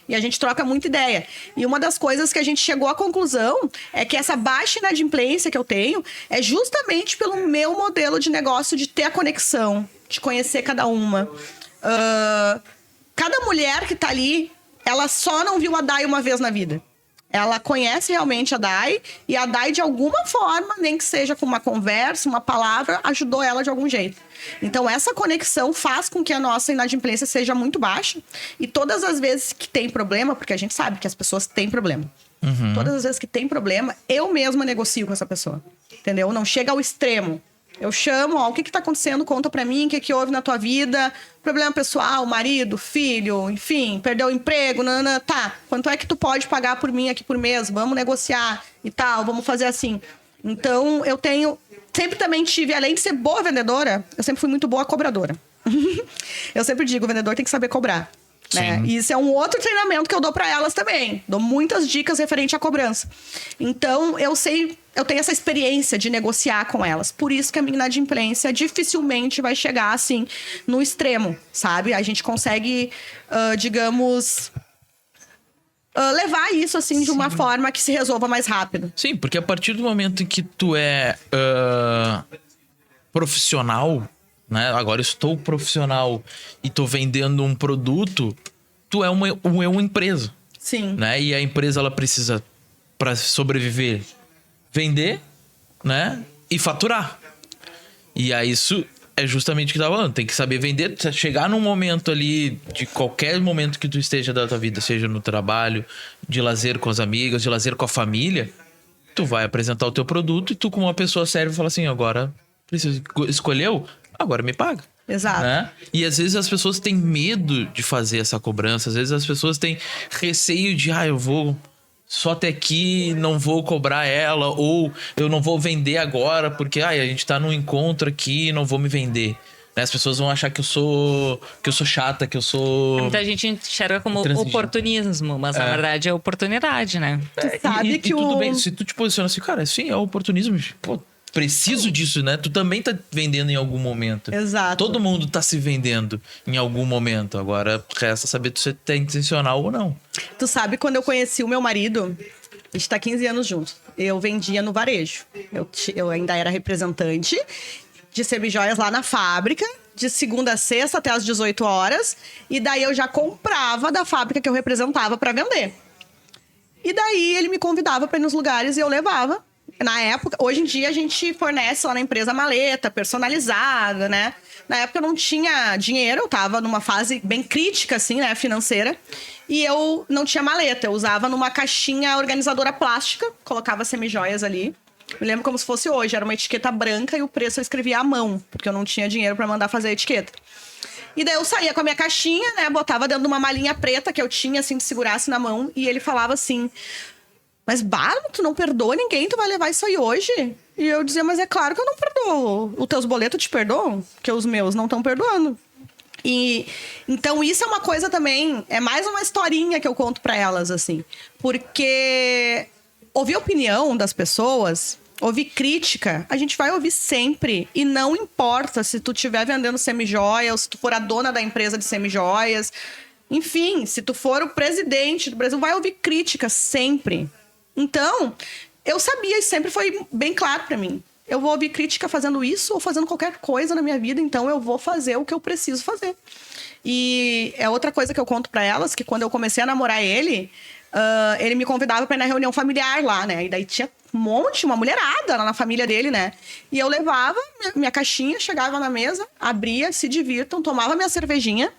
E a gente troca muita ideia. E uma das coisas que a gente chegou à conclusão é que essa baixa inadimplência que eu tenho é justamente pelo meu modelo de negócio de ter a conexão, de conhecer cada uma. Cada mulher que tá ali, ela só não viu a Dai uma vez na vida. Ela conhece realmente a Dai e a Dai, de alguma forma, nem que seja com uma conversa, uma palavra, ajudou ela de algum jeito. Então, essa conexão faz com que a nossa inadimplência seja muito baixa. E todas as vezes que tem problema, porque a gente sabe que as pessoas têm problema. Todas as vezes que tem problema, eu mesma negocio com essa pessoa. Entendeu? Não chega ao extremo. Eu chamo, ó, o que tá acontecendo? Conta pra mim, o que houve na tua vida? Problema pessoal, marido, filho, enfim, perdeu o emprego, nanana, tá. Quanto é que tu pode pagar por mim aqui por mês? Vamos negociar e tal, vamos fazer assim. Então, eu tenho... Sempre também tive, além de ser boa vendedora, eu sempre fui muito boa cobradora. Eu sempre digo, o vendedor tem que saber cobrar. Né? E isso é um outro treinamento que eu dou pra elas também. Dou muitas dicas referente à cobrança. Então, eu tenho essa experiência de negociar com elas. Por isso que a minha inadimplência dificilmente vai chegar, assim, no extremo, sabe? A gente consegue, digamos... levar isso, assim, de uma forma que se resolva mais rápido. Sim, porque a partir do momento em que tu é profissional, né? Agora estou profissional e tô vendendo um produto, tu é uma empresa. Sim. Né? E a empresa, ela precisa, para sobreviver, vender, né? E faturar. E aí isso é justamente o que eu tava falando. Tem que saber vender, chegar num momento ali, de qualquer momento que tu esteja da tua vida, seja no trabalho, de lazer com as amigas, de lazer com a família, tu vai apresentar o teu produto e tu, como uma pessoa séria, fala assim, agora escolheu, agora me paga. Exato. Né? E às vezes as pessoas têm medo de fazer essa cobrança, às vezes as pessoas têm receio de, eu vou só até aqui, não vou cobrar ela, ou eu não vou vender agora porque a gente tá num encontro aqui, não vou me vender. Né? As pessoas vão achar que eu sou chata, que eu sou... Muita gente enxerga como oportunismo, mas na verdade é oportunidade, né? Tu sabe que tudo bem, se tu te posiciona assim, cara, sim, é oportunismo, pô, preciso disso, né? Tu também tá vendendo em algum momento. Exato. Todo mundo tá se vendendo em algum momento. Agora, resta saber se você tá intencional ou não. Tu sabe, quando eu conheci o meu marido, a gente tá 15 anos juntos, eu vendia no varejo. Eu ainda era representante de semijoias lá na fábrica, de segunda a sexta até às 18 horas. E daí eu já comprava da fábrica que eu representava pra vender. E daí ele me convidava pra ir nos lugares e eu levava. Na época, hoje em dia a gente fornece lá na empresa maleta personalizada, né? Na época eu não tinha dinheiro, eu tava numa fase bem crítica, assim, né, financeira. E eu não tinha maleta, eu usava numa caixinha organizadora plástica, colocava semijoias ali. Me lembro como se fosse hoje, era uma etiqueta branca e o preço eu escrevia à mão, porque eu não tinha dinheiro pra mandar fazer a etiqueta. E daí eu saía com a minha caixinha, né, botava dentro de uma malinha preta que eu tinha, assim, de segurasse na mão. E ele falava assim... Mas, Bárbara, tu não perdoa ninguém, tu vai levar isso aí hoje? E eu dizia, mas é claro que eu não perdoo. Os teus boletos te perdoam? Porque os meus não estão perdoando. E então isso é uma coisa também, é mais uma historinha que eu conto pra elas, assim. Porque ouvir opinião das pessoas, ouvir crítica, a gente vai ouvir sempre. E não importa se tu estiver vendendo semijoia, ou se tu for a dona da empresa de semijoias. Enfim, se tu for o presidente do Brasil, vai ouvir crítica sempre. Então, eu sabia, e sempre foi bem claro pra mim. Eu vou ouvir crítica fazendo isso ou fazendo qualquer coisa na minha vida, então eu vou fazer o que eu preciso fazer. E é outra coisa que eu conto pra elas, que quando eu comecei a namorar ele me convidava pra ir na reunião familiar lá, né? E daí tinha uma mulherada lá na família dele, né? E eu levava minha caixinha, chegava na mesa, abria, se divirtam, tomava minha cervejinha.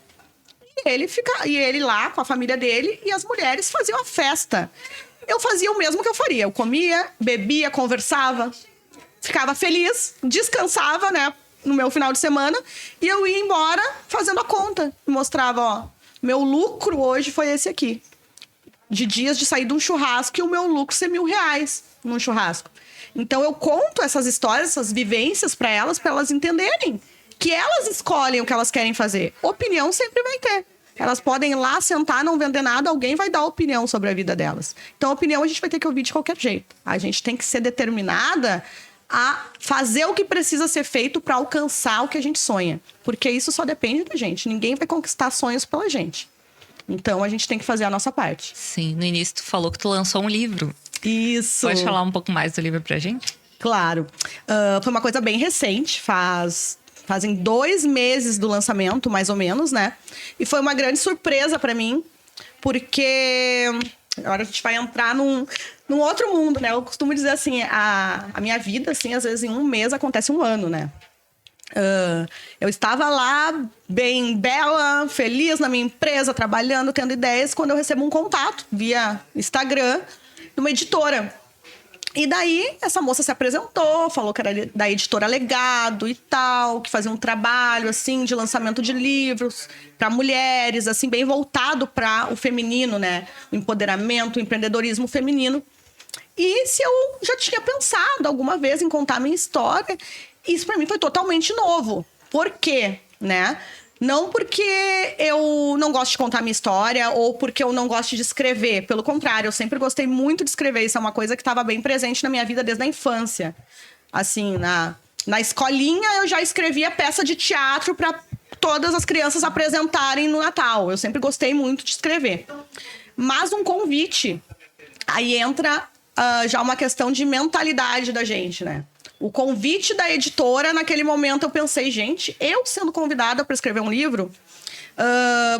E ele lá com a família dele e as mulheres faziam a festa. Eu fazia o mesmo que eu faria. Eu comia, bebia, conversava, ficava feliz, descansava, né, no meu final de semana. E eu ia embora fazendo a conta. Mostrava, meu lucro hoje foi esse aqui. De dias de sair de um churrasco e o meu lucro ser R$1.000 num churrasco. Então eu conto essas histórias, essas vivências para elas entenderem que elas escolhem o que elas querem fazer. Opinião sempre vai ter. Elas podem ir lá, sentar, não vender nada, alguém vai dar opinião sobre a vida delas. Então, a opinião a gente vai ter que ouvir de qualquer jeito. A gente tem que ser determinada a fazer o que precisa ser feito para alcançar o que a gente sonha. Porque isso só depende da gente. Ninguém vai conquistar sonhos pela gente. Então, a gente tem que fazer a nossa parte. Sim, no início tu falou que tu lançou um livro. Isso. Pode falar um pouco mais do livro pra gente? Claro. Foi uma coisa bem recente, Fazem 2 meses do lançamento, mais ou menos, né? E foi uma grande surpresa pra mim, porque Agora a gente vai entrar num outro mundo, né? Eu costumo dizer assim, a minha vida, assim, às vezes em um mês acontece um ano, né? Eu estava lá, bem bela, feliz na minha empresa, trabalhando, tendo ideias, quando eu recebo um contato via Instagram de uma editora. E daí, essa moça se apresentou, falou que era da editora Legado e tal, que fazia um trabalho, assim, de lançamento de livros para mulheres, assim, bem voltado para o feminino, né? O empoderamento, o empreendedorismo feminino. E se eu já tinha pensado alguma vez em contar a minha história, isso para mim foi totalmente novo. Por quê, né? Não porque eu não gosto de contar a minha história ou porque eu não gosto de escrever. Pelo contrário, eu sempre gostei muito de escrever. Isso é uma coisa que estava bem presente na minha vida desde a infância. Assim, na escolinha eu já escrevia peça de teatro para todas as crianças apresentarem no Natal. Eu sempre gostei muito de escrever. Mas um convite, aí entra já uma questão de mentalidade da gente, né? O convite da editora, naquele momento eu pensei, gente, eu sendo convidada para escrever um livro,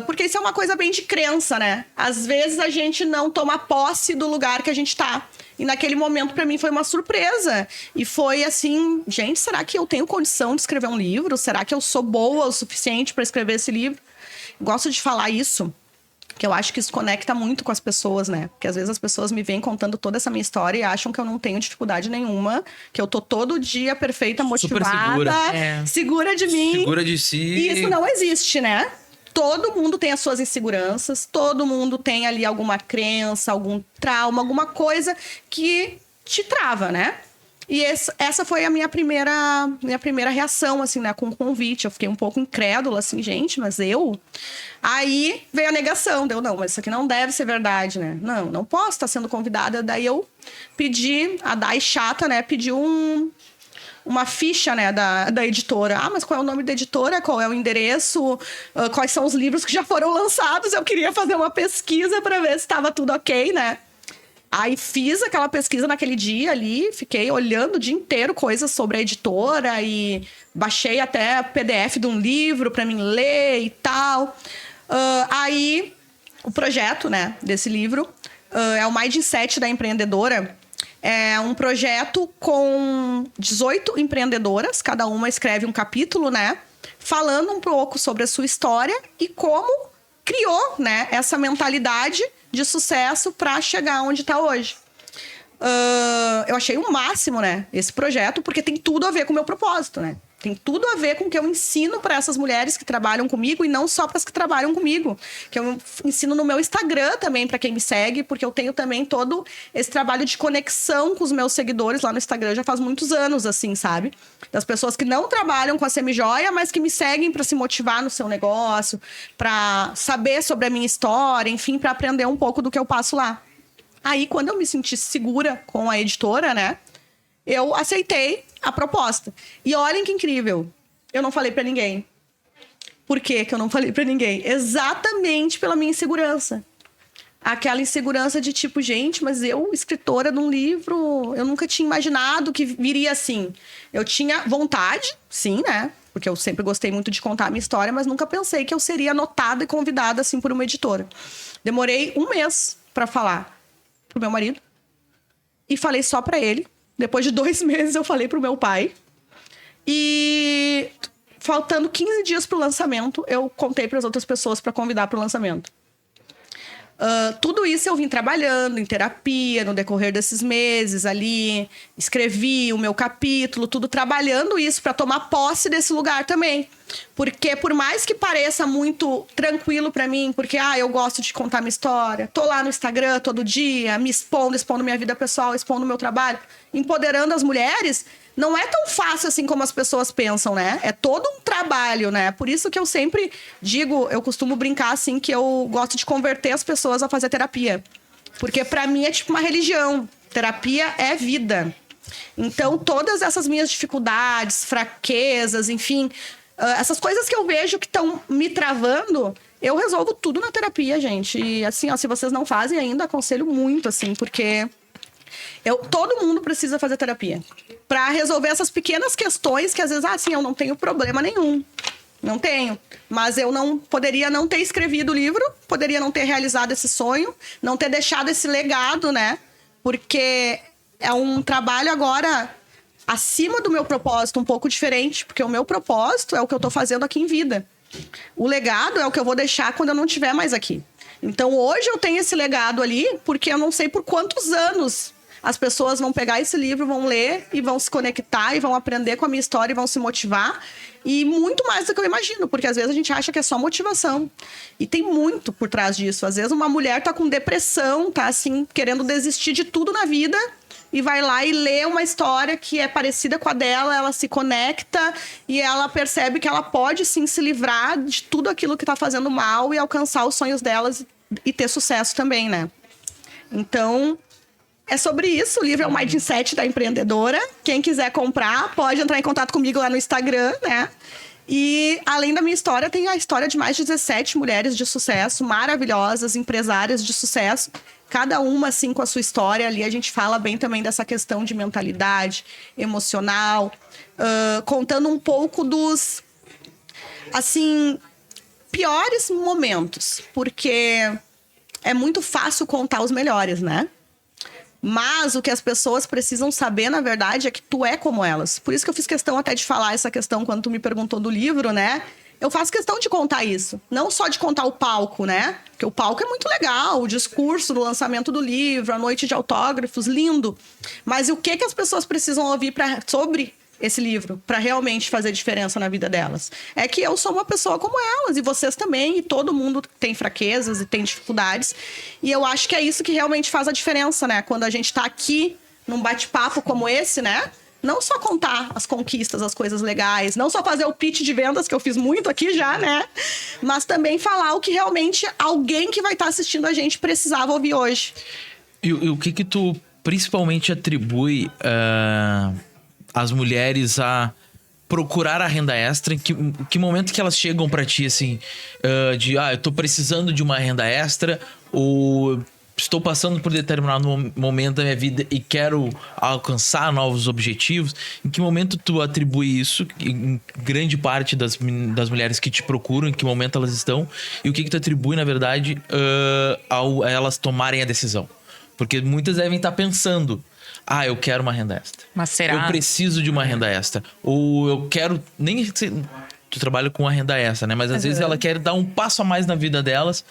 porque isso é uma coisa bem de crença, né? Às vezes a gente não toma posse do lugar que a gente tá. E naquele momento, para mim, foi uma surpresa. E foi assim, gente, será que eu tenho condição de escrever um livro? Será que eu sou boa o suficiente para escrever esse livro? Gosto de falar isso, que eu acho que isso conecta muito com as pessoas, né? Porque às vezes as pessoas me vêm contando toda essa minha história e acham que eu não tenho dificuldade nenhuma, que eu tô todo dia perfeita, motivada, segura. Segura de mim. Segura de si. E isso não existe, né? Todo mundo tem as suas inseguranças, todo mundo tem ali alguma crença, algum trauma, alguma coisa que te trava, né? E essa foi a minha primeira reação, assim, né? Com o convite. Eu fiquei um pouco incrédula, assim, gente, mas eu... Aí veio a negação. Não, mas isso aqui não deve ser verdade, né? Não posso estar sendo convidada. Daí eu pedi, a Dai chata, né? Pediu uma ficha, né, da editora. Mas qual é o nome da editora? Qual é o endereço? Quais são os livros que já foram lançados? Eu queria fazer uma pesquisa para ver se estava tudo ok, né? Aí fiz aquela pesquisa naquele dia ali, fiquei olhando o dia inteiro coisas sobre a editora e baixei até PDF de um livro para mim ler e tal. Aí o projeto, né, desse livro é o Mindset da Empreendedora. É um projeto com 18 empreendedoras, cada uma escreve um capítulo, né, falando um pouco sobre a sua história e como criou, né, essa mentalidade de sucesso para chegar onde está hoje. Eu achei o máximo, né, esse projeto, porque tem tudo a ver com o meu propósito, né? Tem tudo a ver com o que eu ensino para essas mulheres que trabalham comigo e não só para as que trabalham comigo. Que eu ensino no meu Instagram também para quem me segue, porque eu tenho também todo esse trabalho de conexão com os meus seguidores lá no Instagram já faz muitos anos, assim, sabe? Das pessoas que não trabalham com a Semijoia, mas que me seguem para se motivar no seu negócio, para saber sobre a minha história, enfim, para aprender um pouco do que eu passo lá. Aí, quando eu me senti segura com a editora, né? Eu aceitei a proposta. E olhem que incrível. Eu não falei pra ninguém. Por que que eu não falei pra ninguém? Exatamente pela minha insegurança. Aquela insegurança de tipo, gente, mas eu, escritora de um livro, eu nunca tinha imaginado que viria assim. Eu tinha vontade, sim, né? Porque eu sempre gostei muito de contar a minha história, mas nunca pensei que eu seria anotada e convidada assim por uma editora. Demorei um mês pra falar pro meu marido. E falei só pra ele. Depois de 2 meses, eu falei pro meu pai. E faltando 15 dias pro lançamento, eu contei para as outras pessoas para convidar pro lançamento. Tudo isso eu vim trabalhando em terapia no decorrer desses meses ali. Escrevi o meu capítulo, tudo trabalhando isso para tomar posse desse lugar também. Porque por mais que pareça muito tranquilo para mim, porque eu gosto de contar minha história, tô lá no Instagram todo dia, me expondo minha vida pessoal, expondo meu trabalho, empoderando as mulheres, não é tão fácil assim como as pessoas pensam, né? É todo um trabalho, né? Por isso que eu sempre digo, eu costumo brincar assim, que eu gosto de converter as pessoas a fazer terapia. Porque para mim é tipo uma religião. Terapia é vida. Então, todas essas minhas dificuldades, fraquezas, enfim, essas coisas que eu vejo que estão me travando, eu resolvo tudo na terapia, gente. E assim, se vocês não fazem ainda, aconselho muito, assim, porque todo mundo precisa fazer terapia. Pra resolver essas pequenas questões que às vezes, eu não tenho problema nenhum. Não tenho. Mas eu não poderia não ter escrevido o livro, poderia não ter realizado esse sonho, não ter deixado esse legado, né? Porque é um trabalho agora acima do meu propósito, um pouco diferente, porque o meu propósito é o que eu tô fazendo aqui em vida. O legado é o que eu vou deixar quando eu não estiver mais aqui. Então hoje eu tenho esse legado ali, porque eu não sei por quantos anos as pessoas vão pegar esse livro, vão ler e vão se conectar e vão aprender com a minha história e vão se motivar. E muito mais do que eu imagino, porque às vezes a gente acha que é só motivação. E tem muito por trás disso. Às vezes uma mulher tá com depressão, tá assim, querendo desistir de tudo na vida e vai lá e lê uma história que é parecida com a dela, ela se conecta e ela percebe que ela pode sim se livrar de tudo aquilo que tá fazendo mal e alcançar os sonhos delas e ter sucesso também, né? Então, é sobre isso. O livro é o Mindset da Empreendedora. Quem quiser comprar, pode entrar em contato comigo lá no Instagram, né? E, além da minha história, tem a história de mais de 17 mulheres de sucesso, maravilhosas, empresárias de sucesso. Cada uma, assim, com a sua história. Ali a gente fala bem também dessa questão de mentalidade emocional. Contando um pouco dos, assim, piores momentos. Porque é muito fácil contar os melhores, né? Mas o que as pessoas precisam saber, na verdade, é que tu é como elas. Por isso que eu fiz questão até de falar essa questão quando tu me perguntou do livro, né? Eu faço questão de contar isso. Não só de contar o palco, né? Porque o palco é muito legal, o discurso do lançamento do livro, a noite de autógrafos, lindo. Mas o que as pessoas precisam ouvir sobre esse livro para realmente fazer diferença na vida delas? É que eu sou uma pessoa como elas, e vocês também, e todo mundo tem fraquezas e tem dificuldades. E eu acho que é isso que realmente faz a diferença, né? Quando a gente tá aqui num bate-papo como esse, né? Não só contar as conquistas, as coisas legais, não só fazer o pitch de vendas, que eu fiz muito aqui já, né? Mas também falar o que realmente alguém que vai estar assistindo a gente precisava ouvir hoje. E o que tu principalmente atribui as mulheres a procurar a renda extra? Em que momento que elas chegam pra ti, assim, eu tô precisando de uma renda extra, ou estou passando por determinado momento da minha vida e quero alcançar novos objetivos? Em que momento tu atribui isso? Em grande parte das mulheres que te procuram, em que momento elas estão? E o que tu atribui, na verdade, a elas tomarem a decisão? Porque muitas devem estar pensando: eu quero uma renda extra. Mas será? Eu preciso de uma renda extra. Ou eu quero... Nem tu trabalha com a renda extra, né? Mas às vezes ela quer dar um passo a mais na vida delas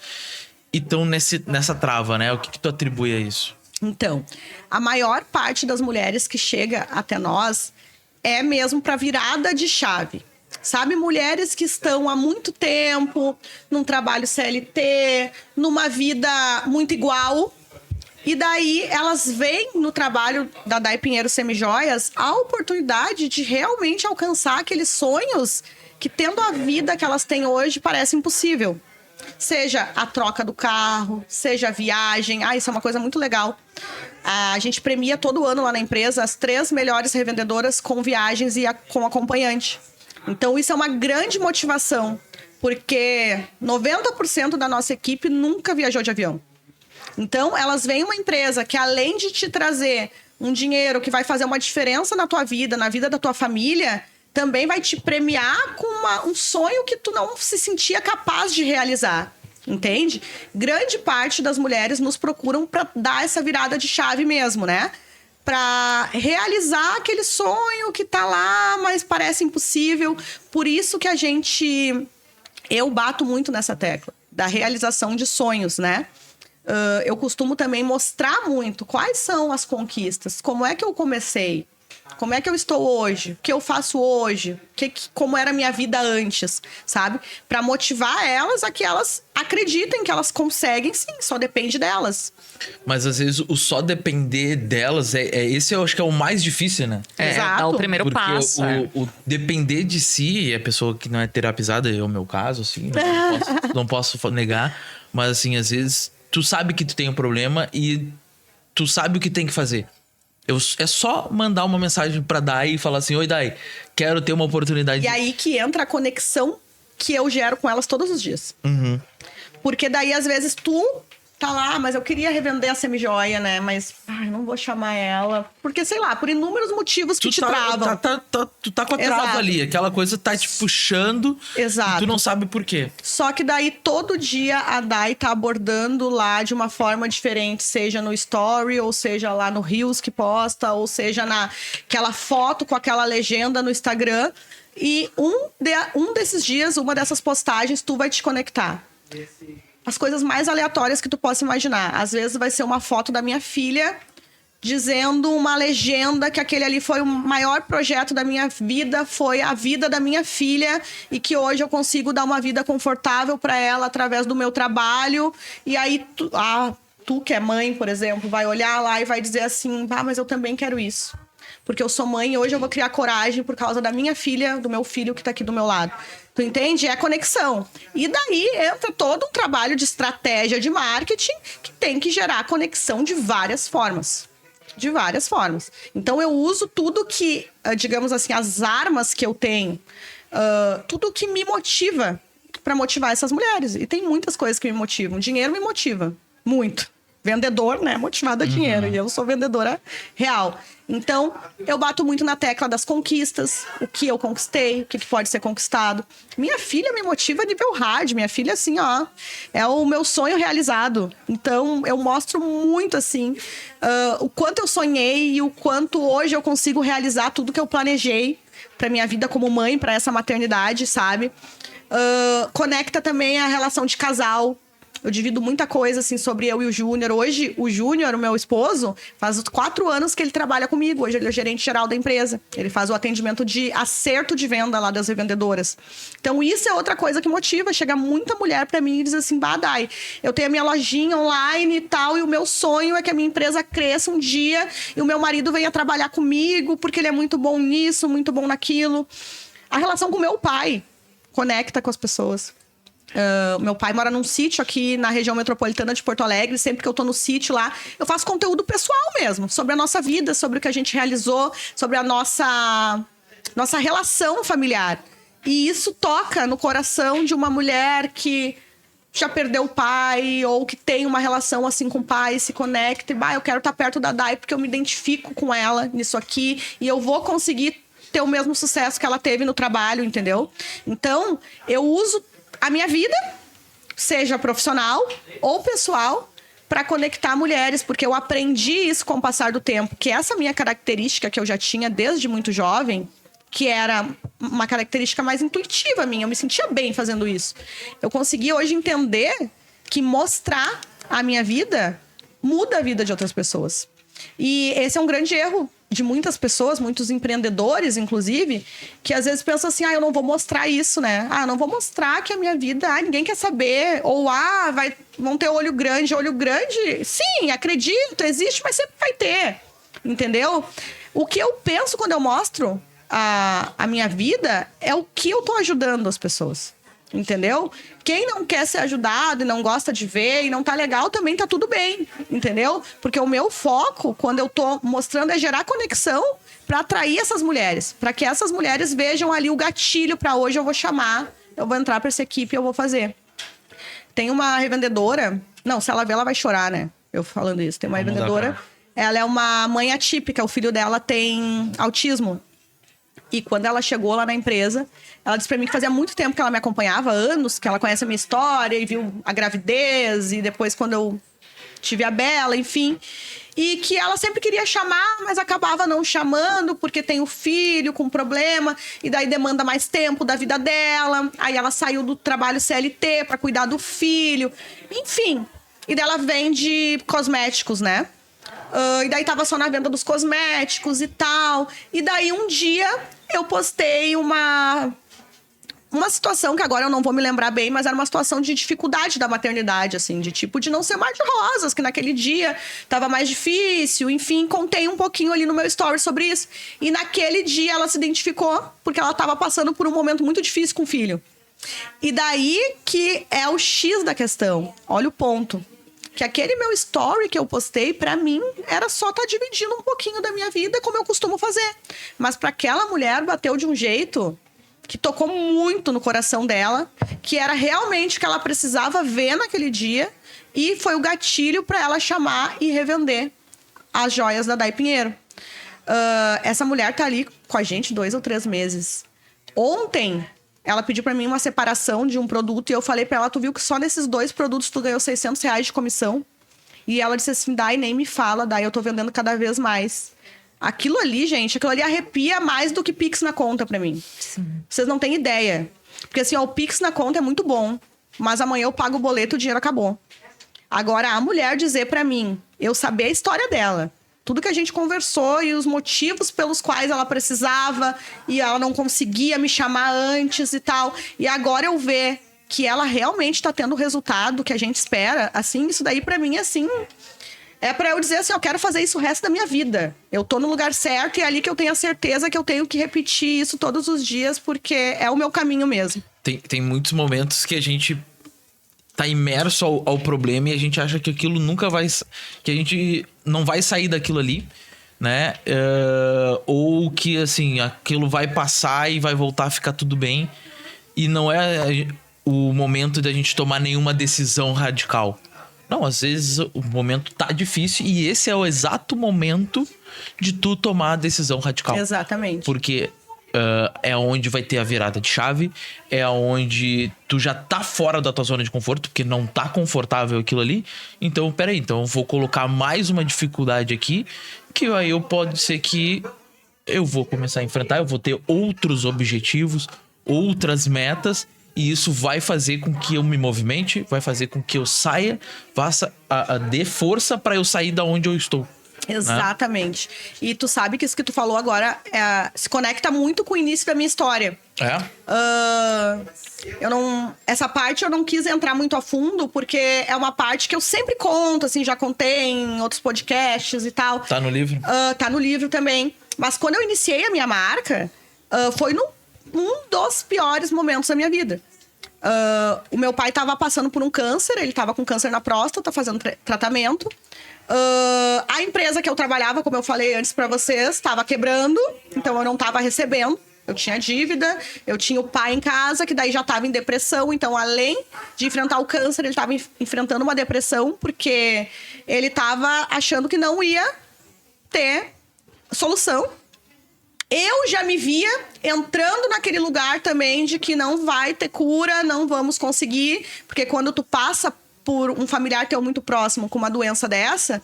e estão nessa trava, né? O que tu atribui a isso? Então, a maior parte das mulheres que chega até nós é mesmo para virada de chave. Sabe, mulheres que estão há muito tempo num trabalho CLT, numa vida muito igual. E daí elas veem no trabalho da Dai Pinheiro Semijoias a oportunidade de realmente alcançar aqueles sonhos que, tendo a vida que elas têm hoje, parece impossível. Seja a troca do carro, seja a viagem. Isso é uma coisa muito legal. A gente premia todo ano lá na empresa as 3 melhores revendedoras com viagens e com acompanhante. Então isso é uma grande motivação, porque 90% da nossa equipe nunca viajou de avião. Então, elas veem uma empresa que, além de te trazer um dinheiro que vai fazer uma diferença na tua vida, na vida da tua família, também vai te premiar com um sonho que tu não se sentia capaz de realizar. Entende? Grande parte das mulheres nos procuram para dar essa virada de chave mesmo, né? Para realizar aquele sonho que tá lá, mas parece impossível. Por isso que eu bato muito nessa tecla da realização de sonhos, né? Eu costumo também mostrar muito quais são as conquistas, como é que eu comecei, como é que eu estou hoje, o que eu faço hoje, como era a minha vida antes, sabe? Para motivar elas a que elas acreditem que elas conseguem, sim, só depende delas. Mas às vezes o só depender delas, esse eu acho que é o mais difícil, né? Exato. É o primeiro passo. O depender de si, a pessoa que não é terapizada, é o meu caso, assim, não posso negar, mas assim, às vezes tu sabe que tu tem um problema e tu sabe o que tem que fazer. É só mandar uma mensagem pra Dai e falar assim: oi, Dai, quero ter uma oportunidade. E aí que entra a conexão que eu gero com elas todos os dias. Uhum. Porque daí, às vezes, tu tá lá, mas eu queria revender a semijoia, né? Mas, não vou chamar ela. Porque, sei lá, por inúmeros motivos que te travam. Tu tá com a trava Exato. ali. Aquela coisa tá te puxando. Exato. E tu não sabe por quê. Só que daí, todo dia, a Dai tá abordando lá de uma forma diferente. Seja no story, ou seja lá no Reels que posta, ou seja naquela foto com aquela legenda no Instagram. E um desses dias, uma dessas postagens, tu vai te conectar. As coisas mais aleatórias que tu possa imaginar. Às vezes vai ser uma foto da minha filha dizendo uma legenda que aquele ali foi o maior projeto da minha vida, foi a vida da minha filha e que hoje eu consigo dar uma vida confortável para ela através do meu trabalho. E aí tu que é mãe, por exemplo, vai olhar lá e vai dizer assim: mas eu também quero isso. Porque eu sou mãe e hoje eu vou criar coragem por causa da minha filha, do meu filho que tá aqui do meu lado. Tu entende? É a conexão. E daí entra todo um trabalho de estratégia de marketing que tem que gerar conexão de várias formas. De várias formas. Então eu uso tudo que, digamos assim, as armas que eu tenho, tudo que me motiva para motivar essas mulheres. E tem muitas coisas que me motivam. Dinheiro me motiva. Muito. Vendedor, né? Motivado a dinheiro. E eu sou vendedora real. Então, eu bato muito na tecla das conquistas. O que eu conquistei, o que pode ser conquistado. Minha filha me motiva a nível hard. Minha filha, assim, é o meu sonho realizado. Então, eu mostro muito, assim, o quanto eu sonhei e o quanto hoje eu consigo realizar tudo que eu planejei pra minha vida como mãe, pra essa maternidade, sabe? Conecta também a relação de casal. Eu divido muita coisa, assim, sobre eu e o Júnior. Hoje, o Júnior, o meu esposo, faz 4 anos que ele trabalha comigo. Hoje ele é o gerente geral da empresa. Ele faz o atendimento de acerto de venda lá das revendedoras. Então, isso é outra coisa que motiva. Chega muita mulher pra mim e diz assim: Dai, eu tenho a minha lojinha online e tal, e o meu sonho é que a minha empresa cresça um dia e o meu marido venha trabalhar comigo, porque ele é muito bom nisso, muito bom naquilo. A relação com o meu pai conecta com as pessoas. Meu pai mora num sítio aqui na região metropolitana de Porto Alegre. Sempre que eu tô no sítio lá, eu faço conteúdo pessoal mesmo, sobre a nossa vida, sobre o que a gente realizou, sobre a nossa relação familiar. E isso toca no coração de uma mulher que já perdeu o pai, ou que tem uma relação assim com o pai, se conecta e eu quero estar perto da Dai porque eu me identifico com ela nisso aqui e eu vou conseguir ter o mesmo sucesso que ela teve no trabalho, entendeu? Então, eu uso a minha vida, seja profissional ou pessoal, para conectar mulheres, porque eu aprendi isso com o passar do tempo, que essa minha característica que eu já tinha desde muito jovem, que era uma característica mais intuitiva minha, eu me sentia bem fazendo isso. Eu consegui hoje entender que mostrar a minha vida muda a vida de outras pessoas. E esse é um grande erro de muitas pessoas, muitos empreendedores, inclusive, que às vezes pensam assim: eu não vou mostrar isso, né? Não vou mostrar que a minha vida, ninguém quer saber. Ou, vão ter olho grande. Olho grande, sim, acredito, existe, mas sempre vai ter. Entendeu? O que eu penso quando eu mostro a minha vida é o que eu tô ajudando as pessoas. Entendeu? Quem não quer ser ajudado e não gosta de ver e não tá legal, também tá tudo bem, entendeu? Porque o meu foco, quando eu tô mostrando, é gerar conexão pra atrair essas mulheres, pra que essas mulheres vejam ali o gatilho pra hoje eu vou chamar, eu vou entrar pra essa equipe e eu vou fazer. Tem uma revendedora, não, se ela ver, ela vai chorar, né? Eu falando isso. Tem uma revendedora, ela é uma mãe atípica, o filho dela tem autismo. E quando ela chegou lá na empresa, ela disse pra mim que fazia muito tempo que ela me acompanhava, anos, que ela conhece a minha história e viu a gravidez, e depois quando eu tive a Bela, enfim. E que ela sempre queria chamar, mas acabava não chamando, porque tem o filho com problema, e daí demanda mais tempo da vida dela. Aí ela saiu do trabalho CLT pra cuidar do filho, enfim. E daí ela vende cosméticos, né? E daí tava só na venda dos cosméticos e tal. E daí um dia eu postei uma situação que agora eu não vou me lembrar bem, mas era uma situação de dificuldade da maternidade, assim, de tipo de não ser mais de rosas, que naquele dia tava mais difícil, enfim, contei um pouquinho ali no meu story sobre isso. E naquele dia ela se identificou, porque ela tava passando por um momento muito difícil com o filho. E daí que é o X da questão. Olha o ponto. Que aquele meu story que eu postei, pra mim, era só estar dividindo um pouquinho da minha vida, como eu costumo fazer. Mas pra aquela mulher, bateu de um jeito que tocou muito no coração dela, que era realmente o que ela precisava ver naquele dia. E foi o gatilho para ela chamar e revender as joias da Dai Pinheiro. Essa mulher tá ali com a gente 2 ou 3 meses. Ontem, ela pediu para mim uma separação de um produto e eu falei para ela, tu viu que só nesses 2 produtos tu ganhou R$600 de comissão? E ela disse assim, Dai, nem me fala, Dai, eu tô vendendo cada vez mais. Aquilo ali, gente, aquilo ali arrepia mais do que Pix na conta pra mim. Sim. Vocês não têm ideia. Porque assim, ó, o Pix na conta é muito bom, mas amanhã eu pago o boleto, o dinheiro acabou. Agora, a mulher dizer pra mim, eu saber a história dela, tudo que a gente conversou e os motivos pelos quais ela precisava e ela não conseguia me chamar antes e tal. E agora eu ver que ela realmente tá tendo o resultado que a gente espera, assim, isso daí pra mim, assim... É pra eu dizer assim, eu quero fazer isso o resto da minha vida. Eu tô no lugar certo e é ali que eu tenho a certeza que eu tenho que repetir isso todos os dias, porque é o meu caminho mesmo. Tem muitos momentos que a gente tá imerso ao problema e a gente acha que aquilo nunca vai... Que a gente não vai sair daquilo ali, né? Ou que, assim, aquilo vai passar e vai voltar a ficar tudo bem. E não é o momento da gente tomar nenhuma decisão radical. Não, às vezes o momento tá difícil e esse é o exato momento de tu tomar a decisão radical. Exatamente. Porque é onde vai ter a virada de chave, é onde tu já tá fora da tua zona de conforto, porque não tá confortável aquilo ali. Então, peraí, então eu vou colocar mais uma dificuldade aqui, que aí pode ser que eu vou começar a enfrentar, eu vou ter outros objetivos, outras metas. E isso vai fazer com que eu me movimente, vai fazer com que eu saia, dê força para eu sair da onde eu estou. Exatamente. Né? E tu sabe que isso que tu falou agora se conecta muito com o início da minha história. Essa parte eu não quis entrar muito a fundo, porque é uma parte que eu sempre conto, assim, já contei em outros podcasts e tal. Tá no livro? Tá no livro também. Mas quando eu iniciei a minha marca, foi um dos piores momentos da minha vida. O meu pai estava passando por um câncer, ele estava com câncer na próstata, fazendo tratamento. A empresa que eu trabalhava, como eu falei antes para vocês, estava quebrando, então eu não estava recebendo. Eu tinha dívida, eu tinha o pai em casa, que daí já estava em depressão. Então, além de enfrentar o câncer, ele estava enfrentando uma depressão, porque ele estava achando que não ia ter solução. Eu já me via entrando naquele lugar também de que não vai ter cura, não vamos conseguir. Porque quando tu passa por um familiar teu muito próximo com uma doença dessa,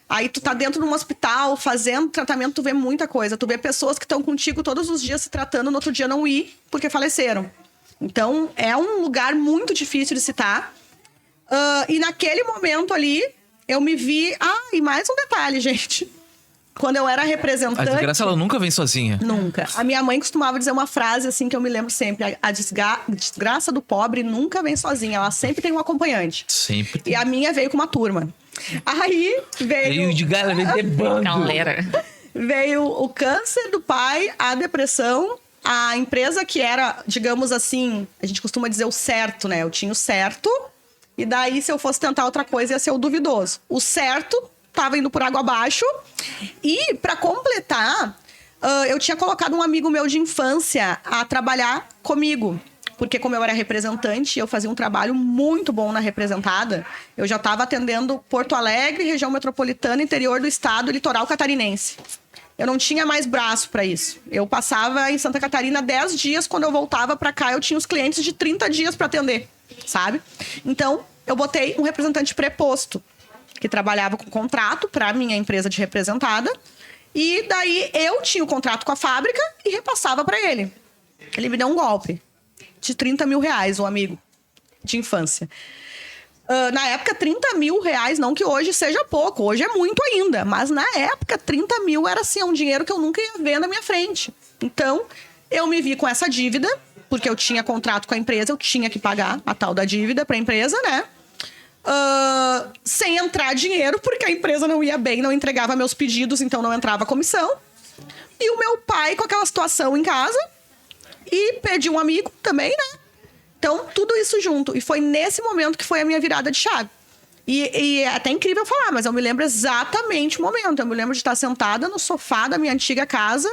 aí tu tá dentro de um hospital fazendo tratamento, tu vê muita coisa. Tu vê pessoas que estão contigo todos os dias se tratando, no outro dia não ir porque faleceram. Então, é um lugar muito difícil de se estar. E naquele momento ali, eu me vi... e mais um detalhe, gente... Quando eu era representante... A desgraça, ela nunca vem sozinha. Nunca. A minha mãe costumava dizer uma frase, assim, que eu me lembro sempre. A desgraça do pobre nunca vem sozinha. Ela sempre tem um acompanhante. Sempre tem. E a minha veio com uma turma. Aí veio... de galera, veio de bando. Galera. Veio o câncer do pai, a depressão, a empresa que era, digamos assim... A gente costuma dizer o certo, né? Eu tinha o certo. E daí, se eu fosse tentar outra coisa, ia ser o duvidoso. O certo... Tava indo por água abaixo. E, pra completar, eu tinha colocado um amigo meu de infância a trabalhar comigo. Porque como eu era representante, eu fazia um trabalho muito bom na representada. Eu já estava atendendo Porto Alegre, região metropolitana, interior do estado, litoral catarinense. Eu não tinha mais braço para isso. Eu passava em Santa Catarina 10 dias. Quando eu voltava para cá, eu tinha os clientes de 30 dias para atender, sabe? Então, eu botei um representante preposto, que trabalhava com contrato para minha empresa de representada. E daí eu tinha o contrato com a fábrica e repassava para ele. Ele me deu um golpe de 30 mil reais, o amigo de infância. Na época, 30 mil reais, não que hoje seja pouco, hoje é muito ainda. Mas na época, 30 mil era assim, um dinheiro que eu nunca ia ver na minha frente. Então, eu me vi com essa dívida, porque eu tinha contrato com a empresa, eu tinha que pagar a tal da dívida para a empresa, né? Sem entrar dinheiro, porque a empresa não ia bem, não entregava meus pedidos, então não entrava comissão. E o meu pai com aquela situação em casa, e perdi um amigo também, né? Então, tudo isso junto. E foi nesse momento que foi a minha virada de chave. E é até incrível falar, mas eu me lembro exatamente o momento. Eu me lembro de estar sentada no sofá da minha antiga casa,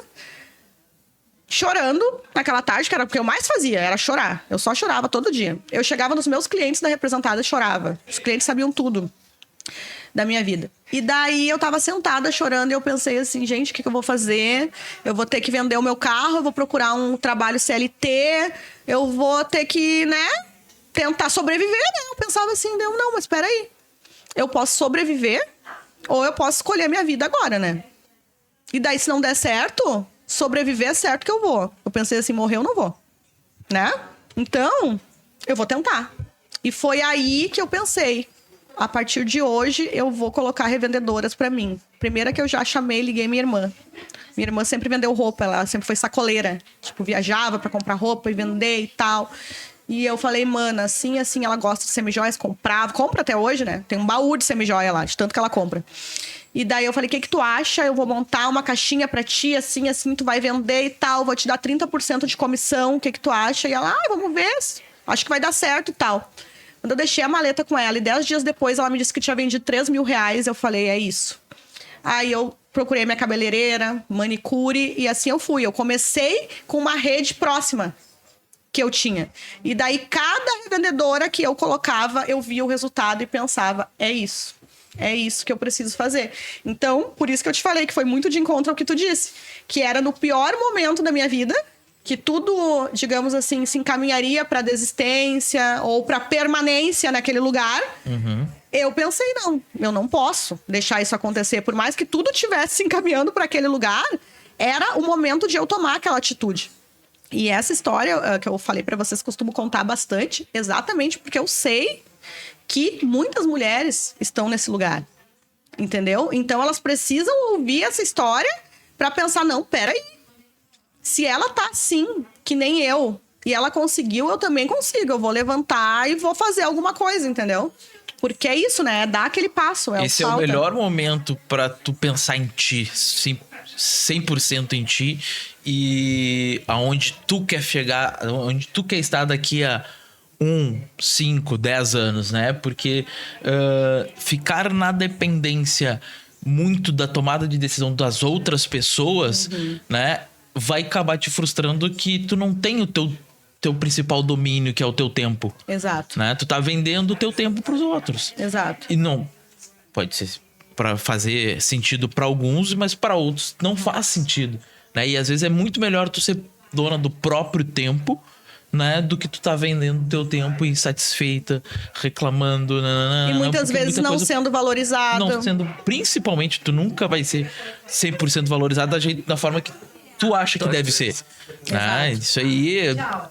chorando naquela tarde, que era o que eu mais fazia, era chorar. Eu só chorava todo dia. Eu chegava nos meus clientes da representada e chorava. Os clientes sabiam tudo da minha vida. E daí eu tava sentada chorando e eu pensei assim, gente, o que eu vou fazer? Eu vou ter que vender o meu carro, eu vou procurar um trabalho CLT, eu vou ter que, né, tentar sobreviver, né? Eu pensava assim, não, mas peraí. Eu posso sobreviver ou eu posso escolher a minha vida agora, né? E daí, se não der certo, sobreviver é certo que eu vou. Eu pensei assim, morrer eu não vou, né? Então, eu vou tentar. E foi aí que eu pensei, a partir de hoje, eu vou colocar revendedoras pra mim. Primeira que eu já chamei, liguei minha irmã. Minha irmã sempre vendeu roupa, ela sempre foi sacoleira. Tipo, viajava pra comprar roupa e vender e tal. E eu falei, mana, assim, ela gosta de semijoias, comprava. Compra até hoje, né? Tem um baú de semijoia lá, de tanto que ela compra. E daí eu falei, o que tu acha? Eu vou montar uma caixinha pra ti, assim, tu vai vender e tal. Vou te dar 30% de comissão, o que tu acha? E ela, vamos ver, acho que vai dar certo e tal. Quando eu deixei a maleta com ela e 10 dias depois ela me disse que tinha vendido 3 mil reais, eu falei, é isso. Aí eu procurei minha cabeleireira, manicure e assim eu fui. Eu comecei com uma rede próxima que eu tinha. E daí cada revendedora que eu colocava, eu via o resultado e pensava, é isso. É isso que eu preciso fazer. Então, por isso que eu te falei que foi muito de encontro ao que tu disse. Que era no pior momento da minha vida, que tudo, digamos assim, se encaminharia para desistência ou para permanência naquele lugar. Uhum. Eu pensei, não, eu não posso deixar isso acontecer. Por mais que tudo estivesse se encaminhando para aquele lugar, era o momento de eu tomar aquela atitude. E essa história que eu falei para vocês, costumo contar bastante, exatamente porque eu sei que muitas mulheres estão nesse lugar, entendeu? Então elas precisam ouvir essa história para pensar, não, peraí, se ela tá assim, que nem eu, e ela conseguiu, eu também consigo, eu vou levantar e vou fazer alguma coisa, entendeu? Porque é isso, né? É dar aquele passo. Esse é o melhor momento para tu pensar em ti, 100% em ti, e aonde tu quer chegar, onde tu quer estar daqui a 1, 5, 10 anos, né? Porque ficar na dependência muito da tomada de decisão das outras pessoas, né? Vai acabar te frustrando que tu não tem o teu principal domínio, que é o teu tempo. Exato. Né? Tu tá vendendo o teu tempo pros outros. Exato. E não... Pode ser para fazer sentido para alguns, mas para outros não faz sentido, né? E às vezes é muito melhor tu ser dona do próprio tempo, né, do que tu tá vendendo teu tempo insatisfeita, reclamando, e muitas vezes não sendo valorizado. Não sendo, principalmente, tu nunca vai ser 100% valorizado da forma que tu acha que deve ser, né? Isso aí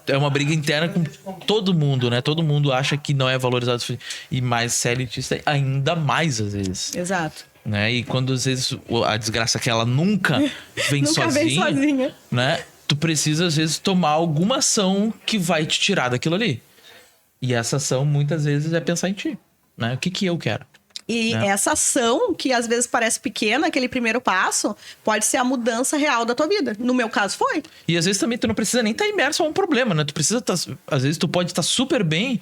é uma briga interna com todo mundo, né? Todo mundo acha que não é valorizado, e mais CLTista ainda mais às vezes. Exato. Né? E quando às vezes a desgraça que ela nunca vem sozinha, né? Tu precisa às vezes tomar alguma ação que vai te tirar daquilo ali. E essa ação muitas vezes é pensar em ti, né? O que eu quero? E essa ação, que às vezes parece pequena, aquele primeiro passo, pode ser a mudança real da tua vida. No meu caso, foi. E às vezes também tu não precisa nem estar imerso a um problema, né? Tu precisa às vezes tu pode estar super bem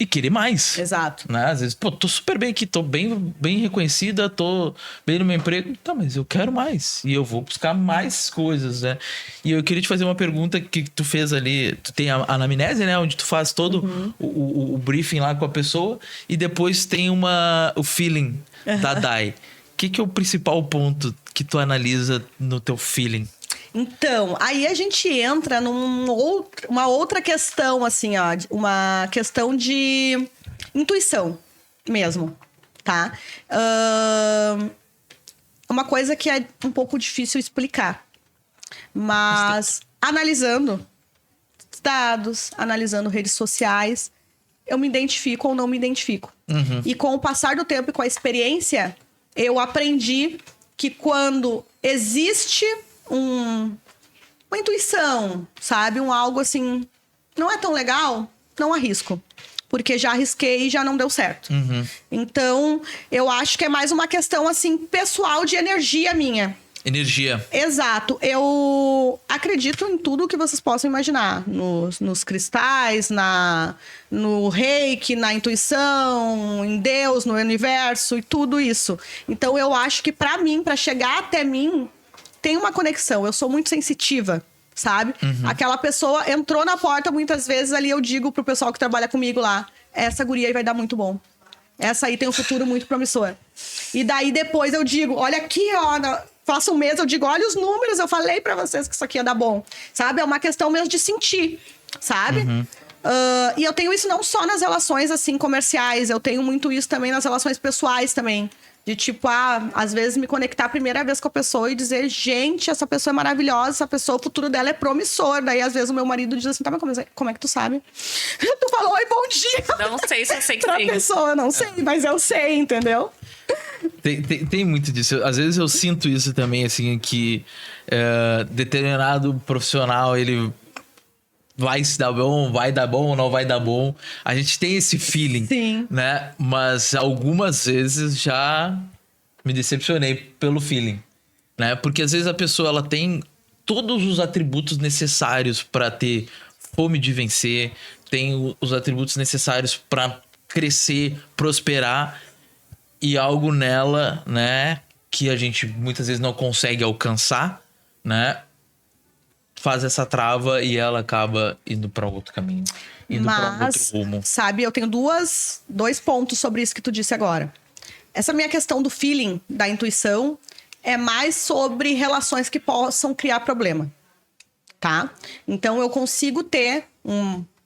e querer mais. Exato. Né? Às vezes, tô super bem aqui, tô bem reconhecida, tô bem no meu emprego. Tá, mas eu quero mais. E eu vou buscar mais coisas, né? E eu queria te fazer uma pergunta que tu fez ali. Tu tem a anamnese, né? Onde tu faz todo o briefing lá com a pessoa. E depois tem o feeling da Dai. O que é o principal ponto que tu analisa no teu feeling? Então, aí a gente entra uma outra questão, assim, ó. Uma questão de intuição mesmo, tá? Uma coisa que é um pouco difícil explicar. Mas analisando dados, analisando redes sociais, eu me identifico ou não me identifico. E com o passar do tempo e com a experiência, eu aprendi que quando existe uma intuição, sabe? Algo assim, não é tão legal, não arrisco. Porque já arrisquei e já não deu certo. Então, eu acho que é mais uma questão, assim, pessoal de energia minha. Energia. Exato. Eu acredito em tudo que vocês possam imaginar. Nos cristais, no reiki, na intuição, em Deus, no universo e tudo isso. Então, eu acho que pra mim, pra chegar até mim, tem uma conexão. Eu sou muito sensitiva, sabe? Aquela pessoa entrou na porta, muitas vezes ali eu digo pro pessoal que trabalha comigo lá, essa guria aí vai dar muito bom. Essa aí tem um futuro muito promissor. E daí depois eu digo, olha aqui, ó, faço um mês, eu digo, olha os números, eu falei pra vocês que isso aqui ia dar bom. Sabe? É uma questão mesmo de sentir, sabe? E eu tenho isso não só nas relações, assim, comerciais. Eu tenho muito isso também nas relações pessoais também. De tipo, às vezes me conectar a primeira vez com a pessoa e dizer, gente, essa pessoa é maravilhosa, essa pessoa, o futuro dela é promissor. Daí, às vezes, o meu marido diz assim, tá, mas como é que tu sabe? Tu falou, oi, bom dia. Não sei se eu sei que Pra sim. pessoa, não sei, mas eu sei, entendeu? Tem muito disso. Às vezes eu sinto isso também, assim, que determinado profissional, ele vai se dar bom, vai dar bom ou não vai dar bom. A gente tem esse feeling, Sim. né? Mas algumas vezes já me decepcionei pelo feeling, né? Porque às vezes a pessoa, ela tem todos os atributos necessários para ter fome de vencer, tem os atributos necessários para crescer, prosperar, e algo nela, né, que a gente muitas vezes não consegue alcançar, né, faz essa trava e ela acaba indo para outro caminho, indo para outro rumo. Sabe, eu tenho dois pontos sobre isso que tu disse agora. Essa minha questão do feeling, da intuição, é mais sobre relações que possam criar problema, tá? Então, eu consigo ter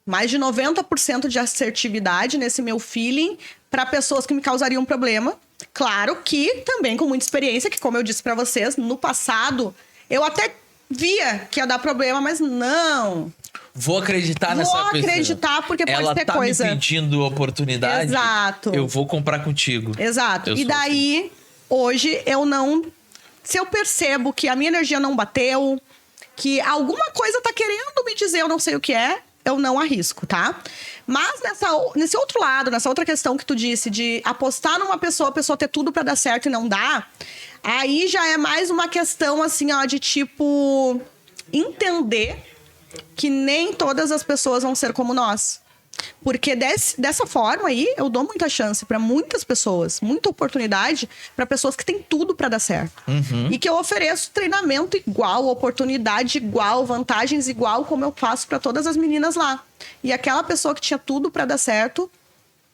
mais de 90% de assertividade nesse meu feeling para pessoas que me causariam problema. Claro que também com muita experiência, que como eu disse para vocês, no passado, eu até via que ia dar problema, mas não. Vou acreditar nessa pessoa. Vou acreditar porque pode ela ter tá coisa. me pedindo oportunidade. Exato. Eu vou comprar contigo. Exato. Eu E sou daí, assim. hoje, eu não... Se eu percebo que a minha energia não bateu, que alguma coisa tá querendo me dizer, eu não sei o que é, eu não arrisco, tá? Mas nesse outro lado, nessa outra questão que tu disse, de apostar numa pessoa, a pessoa ter tudo pra dar certo e não dar, aí já é mais uma questão, assim, ó, de tipo... entender que nem todas as pessoas vão ser como nós. Porque dessa forma aí, eu dou muita chance pra muitas pessoas, muita oportunidade pra pessoas que têm tudo pra dar certo. E que eu ofereço treinamento igual, oportunidade igual, vantagens igual, como eu faço pra todas as meninas lá. E aquela pessoa que tinha tudo pra dar certo,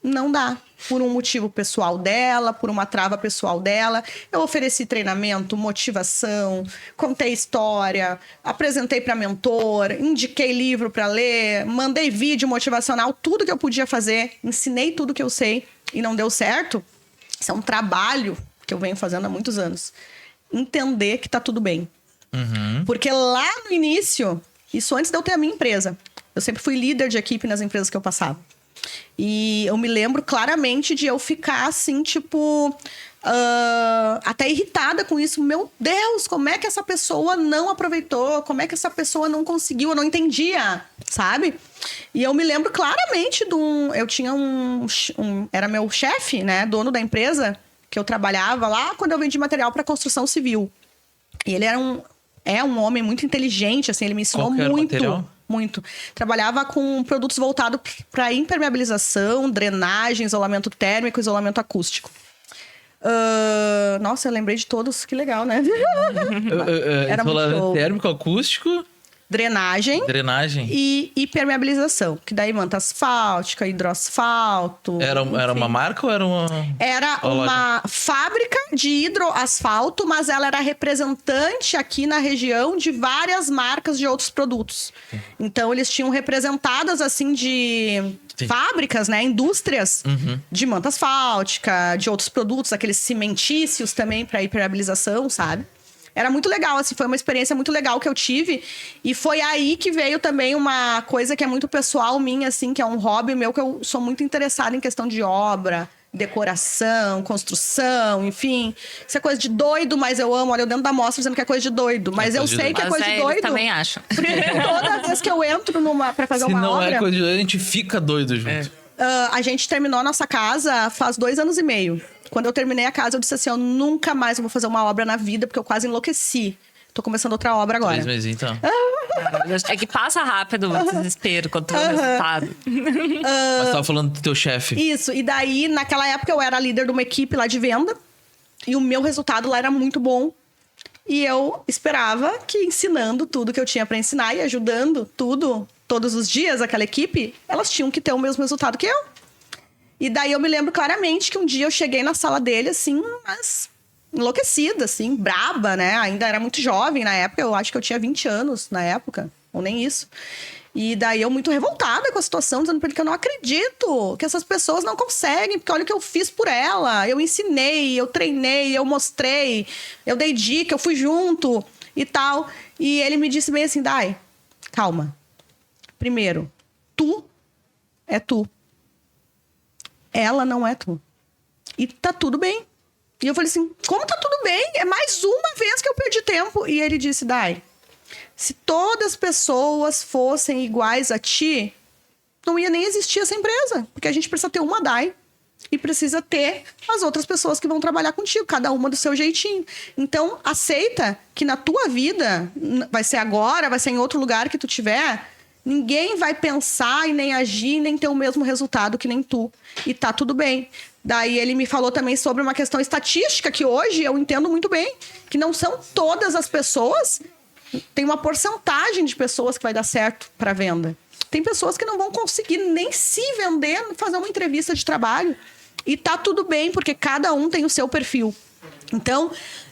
não dá. Por um motivo pessoal dela, por uma trava pessoal dela. Eu ofereci treinamento, motivação, contei história, apresentei para mentor, indiquei livro para ler, mandei vídeo motivacional, tudo que eu podia fazer, ensinei tudo que eu sei e não deu certo. Isso é um trabalho que eu venho fazendo há muitos anos. Entender que tá tudo bem. Porque lá no início, isso antes de eu ter a minha empresa, eu sempre fui líder de equipe nas empresas que eu passava. E eu me lembro claramente de eu ficar assim, tipo... até irritada com isso. Meu Deus, como é que essa pessoa não aproveitou? Como é que essa pessoa não conseguiu? Eu não entendia, sabe? E eu me lembro claramente de eu tinha era meu chefe, né? Dono da empresa que eu trabalhava lá quando eu vendi material para construção civil. E ele era um homem muito inteligente, assim. Ele me ensinou muito. Material? Muito. Trabalhava com produtos voltados para impermeabilização, drenagem, isolamento térmico, isolamento acústico. Nossa, eu lembrei de todos. Que legal, né? Era isolamento térmico, acústico... Drenagem e impermeabilização. Que daí manta asfáltica, hidroasfalto. Era uma marca ou era uma... Era uma fábrica de hidroasfalto, mas ela era representante aqui na região de várias marcas de outros produtos. Então, eles tinham representadas, assim, de fábricas, né? Indústrias de manta asfáltica, de outros produtos, aqueles cimentícios também para impermeabilização, sabe? Era muito legal, assim, foi uma experiência muito legal que eu tive. E foi aí que veio também uma coisa que é muito pessoal minha, assim, que é um hobby meu, que eu sou muito interessada em questão de obra, decoração, construção, enfim. Isso é coisa de doido, mas eu amo. Olha, eu dentro da mostra dizendo que é coisa de doido. Mas eu sei que é coisa de doido. Eu também acho. Porque toda vez que eu entro pra fazer uma obra... Se não é coisa de doido, a gente fica doido junto. A gente terminou a nossa casa faz 2 anos e meio. Quando eu terminei a casa, eu disse assim, eu nunca mais vou fazer uma obra na vida, porque eu quase enlouqueci. Tô começando outra obra agora. 3 meses, então. É que passa rápido o desespero quando tu vê o resultado. Mas tava falando do teu chefe. Isso. E daí, naquela época, eu era líder de uma equipe lá de venda. E o meu resultado lá era muito bom. E eu esperava que ensinando tudo que eu tinha para ensinar e ajudando todos os dias, aquela equipe, elas tinham que ter o mesmo resultado que eu. E daí eu me lembro claramente que um dia eu cheguei na sala dele, assim, mas enlouquecida, assim, braba, né? Ainda era muito jovem na época, eu acho que eu tinha 20 anos na época, ou nem isso. E daí eu muito revoltada com a situação, dizendo pra ele que eu não acredito que essas pessoas não conseguem, porque olha o que eu fiz por ela. Eu ensinei, eu treinei, eu mostrei, eu dei dica, eu fui junto e tal. E ele me disse bem assim, Dai, calma. Primeiro, tu é tu. Ela não é tu. E tá tudo bem. E eu falei assim, como tá tudo bem? É mais uma vez que eu perdi tempo. E ele disse, Dai, se todas as pessoas fossem iguais a ti, não ia nem existir essa empresa. Porque a gente precisa ter uma Dai e precisa ter as outras pessoas que vão trabalhar contigo, cada uma do seu jeitinho. Então, aceita que na tua vida, vai ser agora, vai ser em outro lugar que tu tiver, ninguém vai pensar e nem agir, nem ter o mesmo resultado que nem tu. E tá tudo bem. Daí ele me falou também sobre uma questão estatística, que hoje eu entendo muito bem, que não são todas as pessoas, tem uma porcentagem de pessoas que vai dar certo para venda. Tem pessoas que não vão conseguir nem se vender, fazer uma entrevista de trabalho. E tá tudo bem, porque cada um tem o seu perfil. Então,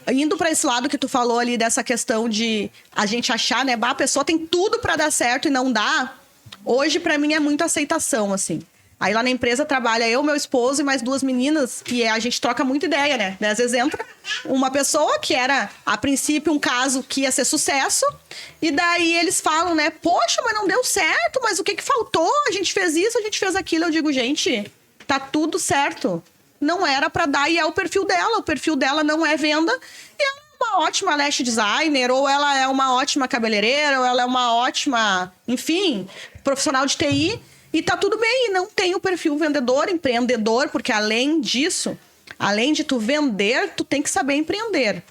indo para esse lado que tu falou ali, dessa questão de a gente achar, né? A pessoa tem tudo para dar certo e não dá. Hoje, para mim, é muita aceitação, assim. Aí lá na empresa trabalha eu, meu esposo e mais 2 meninas. E a gente troca muita ideia, né? Às vezes entra uma pessoa que era, a princípio, um caso que ia ser sucesso. E daí eles falam, né? Poxa, mas não deu certo. Mas o que faltou? A gente fez isso, a gente fez aquilo. Eu digo, gente, tá tudo certo. Não era pra dar e é o perfil dela. O perfil dela não é venda. E ela é uma ótima lash designer, ou ela é uma ótima cabeleireira, ou ela é uma ótima, enfim, profissional de TI. E tá tudo bem, e não tem o perfil vendedor, empreendedor, porque além disso, além de tu vender, tu tem que saber empreender.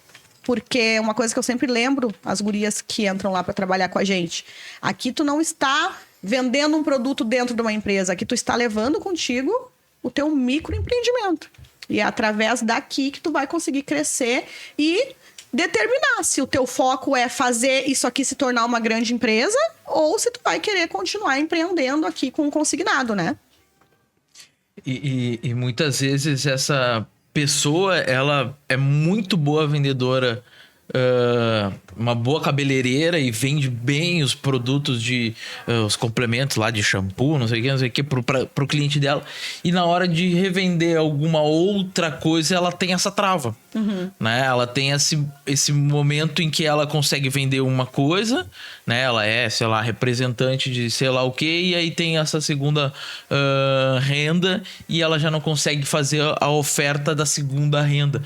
Porque uma coisa que eu sempre lembro, as gurias que entram lá para trabalhar com a gente, aqui tu não está vendendo um produto dentro de uma empresa, aqui tu está levando contigo o teu microempreendimento. E é através daqui que tu vai conseguir crescer e determinar se o teu foco é fazer isso aqui se tornar uma grande empresa ou se tu vai querer continuar empreendendo aqui com um consignado, né? E muitas vezes essa pessoa, ela é muito boa vendedora, uma boa cabeleireira e vende bem os produtos os complementos lá de shampoo, não sei o que, pro cliente dela. E na hora de revender alguma outra coisa, ela tem essa trava. Né? Ela tem esse momento em que ela consegue vender uma coisa, né? Ela é, sei lá, representante de sei lá o que, e aí tem essa segunda renda e ela já não consegue fazer a oferta da segunda renda.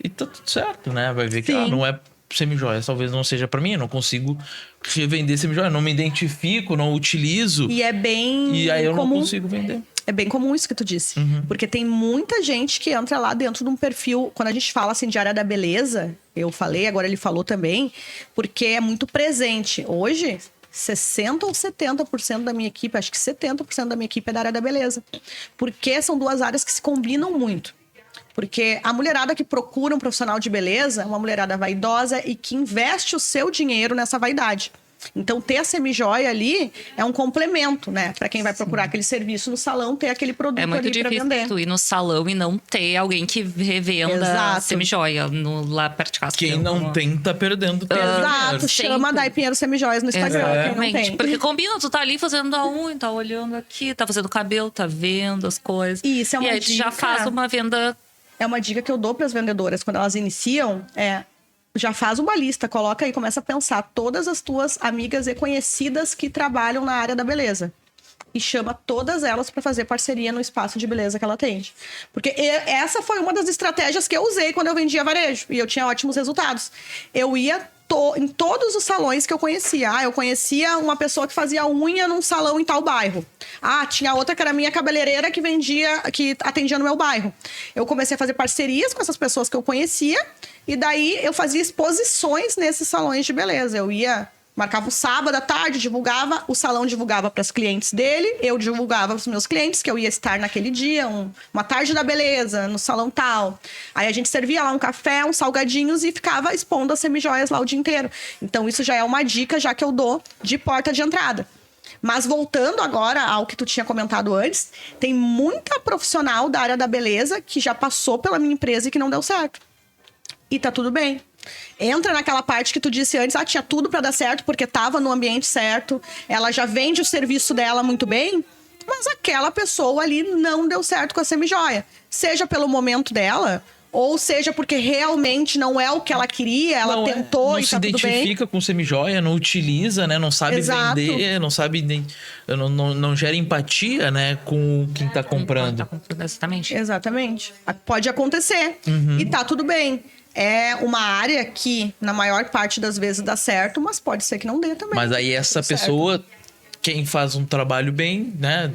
E tá tudo certo, né? Vai ver que não é semijoias, talvez não seja pra mim, eu não consigo revender semijoias, não me identifico, não utilizo. E é bem E aí eu comum. não consigo vender. É bem comum isso que tu disse. Porque tem muita gente que entra lá dentro de um perfil... Quando a gente fala assim de área da beleza, eu falei, agora ele falou também, porque é muito presente. Hoje, 60% ou 70% da minha equipe, acho que 70% da minha equipe é da área da beleza. Porque são 2 áreas que se combinam muito. Porque a mulherada que procura um profissional de beleza é uma mulherada vaidosa e que investe o seu dinheiro nessa vaidade. Então, ter a semijoia ali é um complemento, né? Para quem vai procurar aquele serviço no salão, ter aquele produto ali para vender. É muito difícil tu ir no salão e não ter alguém que revenda semijoia lá perto de casa. Quem não tem, tá perdendo tempo. Exato. Chama a Dai Pinheiro Semijoias no Instagram, quem não tem. Porque combina, tu tá ali fazendo a unha, tá olhando aqui, tá fazendo cabelo, tá vendo as coisas. Isso é uma dica. E aí tu já faz uma venda... É uma dica que eu dou para as vendedoras quando elas iniciam, já faz uma lista, coloca aí, começa a pensar todas as tuas amigas e conhecidas que trabalham na área da beleza. E chama todas elas para fazer parceria no espaço de beleza que ela atende. Porque essa foi uma das estratégias que eu usei quando eu vendia varejo. E eu tinha ótimos resultados. Eu ia em todos os salões que eu conhecia. Eu conhecia uma pessoa que fazia unha num salão em tal bairro. Tinha outra que era minha cabeleireira que atendia no meu bairro. Eu comecei a fazer parcerias com essas pessoas que eu conhecia. E daí eu fazia exposições nesses salões de beleza. Eu ia Marcava o sábado à tarde, divulgava, o salão divulgava para os clientes dele, eu divulgava para os meus clientes que eu ia estar naquele dia, uma tarde da beleza, no salão tal. Aí a gente servia lá um café, uns salgadinhos e ficava expondo as semijoias lá o dia inteiro. Então isso já é uma dica, já que eu dou de porta de entrada. Mas voltando agora ao que tu tinha comentado antes, tem muita profissional da área da beleza que já passou pela minha empresa e que não deu certo. E tá tudo bem. Entra naquela parte que tu disse antes, tinha tudo pra dar certo porque tava no ambiente certo, ela já vende o serviço dela muito bem, mas aquela pessoa ali não deu certo com a semijoia. Seja pelo momento dela, ou seja porque realmente não é o que ela queria, ela tentou e tá tudo bem. Não se identifica com semijoia, não utiliza, né? Não sabe vender, não sabe nem... Não gera empatia, né? Com quem tá comprando. Exatamente. Pode acontecer. E tá tudo bem. É uma área que, na maior parte das vezes, dá certo, mas pode ser que não dê também. Mas aí essa pessoa, quem faz um trabalho bem, né?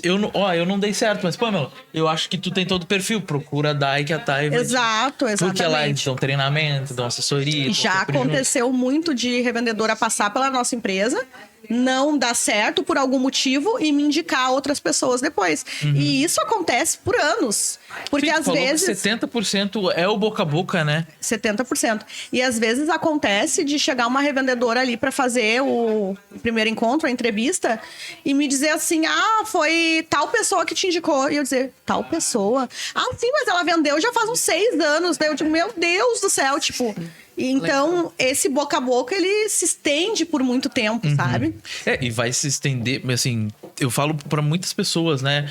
Eu não dei certo, mas, Pamela, eu acho que tu tem todo o perfil. Procura a Dai, que a Dai vai Exato, exatamente. Porque lá eles dão treinamento, dão assessoria. Já aconteceu muito de revendedora passar pela nossa empresa, não dar certo por algum motivo e me indicar outras pessoas depois. E isso acontece por anos. Porque às vezes... 70% é o boca a boca, né? 70%. E às vezes acontece de chegar uma revendedora ali para fazer o primeiro encontro, a entrevista, e me dizer assim, foi tal pessoa que te indicou. E eu dizer, tal pessoa? Sim, mas ela vendeu já faz uns 6 anos. Daí eu digo, meu Deus do céu, tipo... E então, esse boca a boca, ele se estende por muito tempo, sabe? E vai se estender, assim, eu falo para muitas pessoas, né?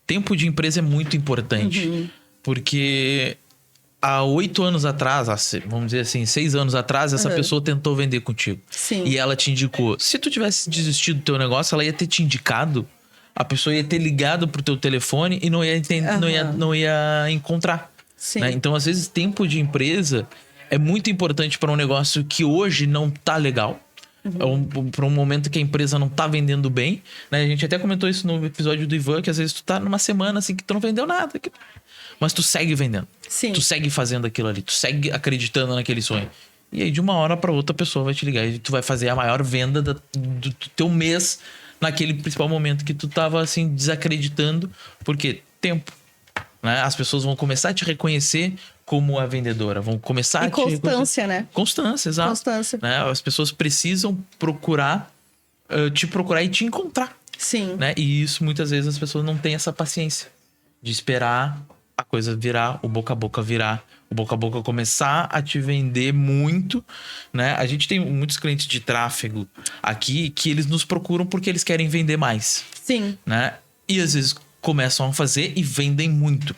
Tempo de empresa é muito importante. Porque há 8 anos atrás, vamos dizer assim, 6 anos atrás, essa pessoa tentou vender contigo. Sim. E ela te indicou. Se tu tivesse desistido do teu negócio, ela ia ter te indicado. A pessoa ia ter ligado pro teu telefone e não ia encontrar. Né? Então, às vezes, tempo de empresa é muito importante para um negócio que hoje não tá legal. Para um momento que a empresa não tá vendendo bem. Né? A gente até comentou isso no episódio do Ivan, que às vezes tu tá numa semana assim que tu não vendeu nada. Mas tu segue vendendo. Sim. Tu segue fazendo aquilo ali. Tu segue acreditando naquele sonho. E aí, de uma hora para outra, a pessoa vai te ligar e tu vai fazer a maior venda do teu mês naquele principal momento que tu tava assim desacreditando. Porque tempo. Né? As pessoas vão começar a te reconhecer como a vendedora. Vão começar a te constância, né? Constância, exato. Constância. Né? As pessoas precisam te procurar e te encontrar. Sim. Né? E isso, muitas vezes, as pessoas não têm essa paciência de esperar a coisa virar, o boca a boca virar, o boca a boca começar a te vender muito. Né? A gente tem muitos clientes de tráfego aqui que eles nos procuram porque eles querem vender mais. Sim. Né? E às vezes começam a fazer e vendem muito.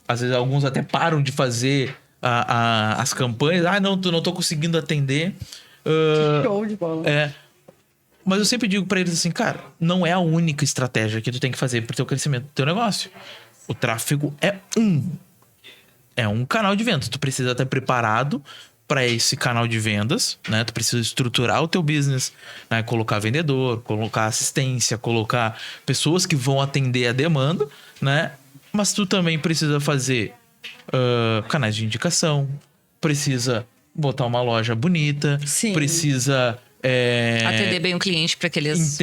Às vezes alguns até param de fazer as campanhas. Não tô conseguindo atender. Que show de bola. Mas eu sempre digo pra eles assim, cara, não é a única estratégia que tu tem que fazer pro teu crescimento do teu negócio. O tráfego é um canal de vendas. Tu precisa estar preparado para esse canal de vendas, né? Tu precisa estruturar o teu business, né? Colocar vendedor, colocar assistência, colocar pessoas que vão atender a demanda, né? Mas tu também precisa fazer canais de indicação, precisa botar uma loja bonita, Sim. Precisa atender bem o cliente para que eles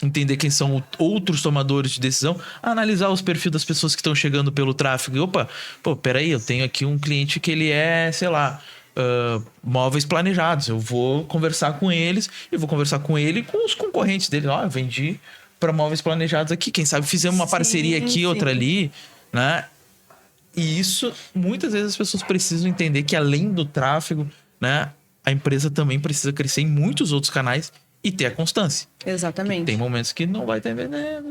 entender quem são outros tomadores de decisão, analisar os perfis das pessoas que estão chegando pelo tráfego. E, peraí, eu tenho aqui um cliente que ele é, sei lá, móveis planejados. Eu vou conversar com eles e vou conversar com ele e com os concorrentes dele. Eu vendi para móveis planejados aqui. Quem sabe fizemos uma parceria aqui, outra ali, né? E isso, muitas vezes as pessoas precisam entender que além do tráfego, né, a empresa também precisa crescer em muitos outros canais e ter a constância. Exatamente. Tem momentos que não vai ter vendendo.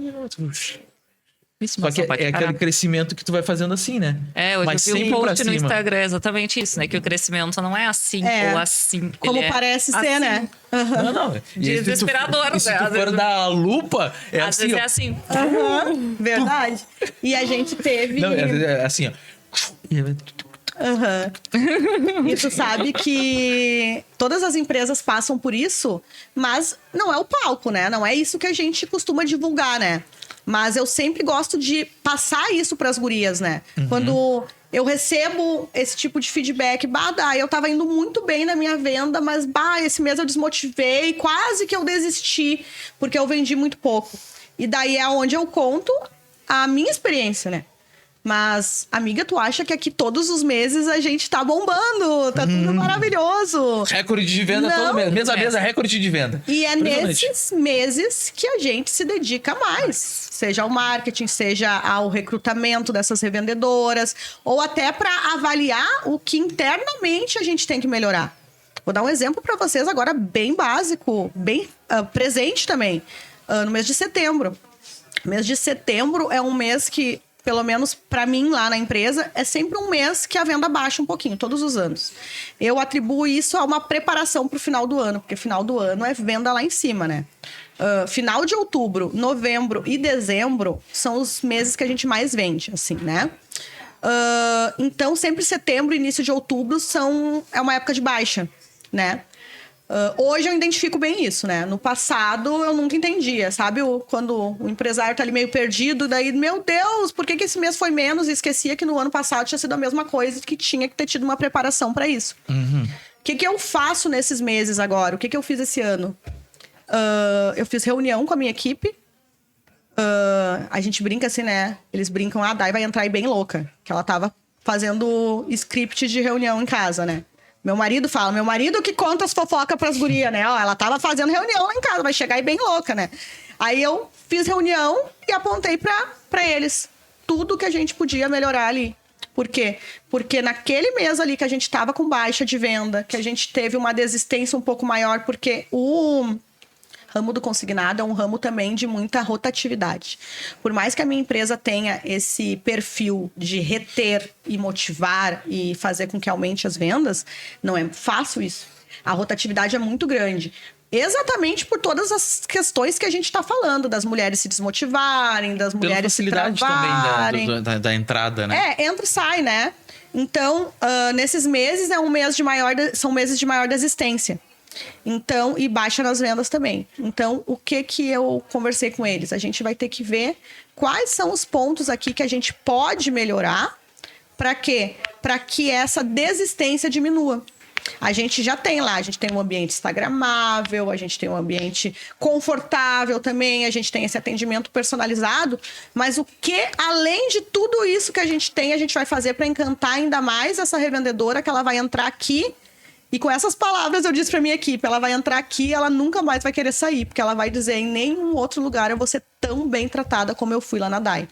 Só que é aquele crescimento que tu vai fazendo assim, né? Hoje eu vi um post no Instagram, exatamente isso, né? Que o crescimento não é assim ou assim. Como parece ser, assim. Né? Não. Desesperador, né? Se tu for dar a lupa, às vezes é assim. Verdade. E a gente teve... Não, é assim, ó. E tu sabe que todas as empresas passam por isso, mas não é o palco, né? Não é isso que a gente costuma divulgar, né? Mas eu sempre gosto de passar isso pras gurias, né? Quando eu recebo esse tipo de feedback. Eu tava indo muito bem na minha venda, mas esse mês eu desmotivei, quase que eu desisti, porque eu vendi muito pouco. E daí é onde eu conto a minha experiência, né? Mas, amiga, tu acha que aqui todos os meses a gente tá bombando? Tá tudo maravilhoso. Recorde de venda todo mês. Mês a mês é recorde de venda. E é nesses meses que a gente se dedica mais. Seja ao marketing, seja ao recrutamento dessas revendedoras, ou até para avaliar o que internamente a gente tem que melhorar. Vou dar um exemplo para vocês agora bem básico, bem presente também. No mês de setembro. Mês de setembro é um mês que, pelo menos para mim lá na empresa, é sempre um mês que a venda baixa um pouquinho, todos os anos. Eu atribuo isso a uma preparação para o final do ano, porque final do ano é venda lá em cima, né? Final de outubro, novembro e dezembro são os meses que a gente mais vende, assim, né? Então, sempre setembro e início de outubro é uma época de baixa, né? Hoje eu identifico bem isso, né? No passado eu nunca entendia, sabe? Quando o empresário tá ali meio perdido, daí, meu Deus, por que esse mês foi menos? E esquecia que no ano passado tinha sido a mesma coisa, que tinha que ter tido uma preparação para isso. O que eu faço nesses meses agora? O que eu fiz esse ano? Eu fiz reunião com a minha equipe. A gente brinca assim, né? Eles brincam, a Dai vai entrar aí bem louca. Que ela tava fazendo script de reunião em casa, né? Meu marido que conta as fofocas pras gurias, né? Ela tava fazendo reunião lá em casa, vai chegar aí bem louca, né? Aí eu fiz reunião e apontei pra eles tudo que a gente podia melhorar ali. Por quê? Porque naquele mês ali que a gente tava com baixa de venda, que a gente teve uma desistência um pouco maior, porque o ramo do consignado é um ramo também de muita rotatividade. Por mais que a minha empresa tenha esse perfil de reter e motivar e fazer com que aumente as vendas, não é fácil isso. A rotatividade é muito grande. Exatamente por todas as questões que a gente está falando, das mulheres se desmotivarem, das mulheres se travarem. Também da entrada, né? Entra e sai, né? Então, nesses meses são meses de maior desistência. Então, e baixa nas vendas também. Então, o que eu conversei com eles? A gente vai ter que ver quais são os pontos aqui que a gente pode melhorar. Para quê? Para que essa desistência diminua. A gente já tem lá, a gente tem um ambiente instagramável, a gente tem um ambiente confortável também, a gente tem esse atendimento personalizado, mas o que, além de tudo isso que a gente tem, a gente vai fazer para encantar ainda mais essa revendedora, que ela vai entrar aqui. E com essas palavras eu disse pra minha equipe, ela vai entrar aqui e ela nunca mais vai querer sair, porque ela vai dizer, em nenhum outro lugar eu vou ser tão bem tratada como eu fui lá na Dai.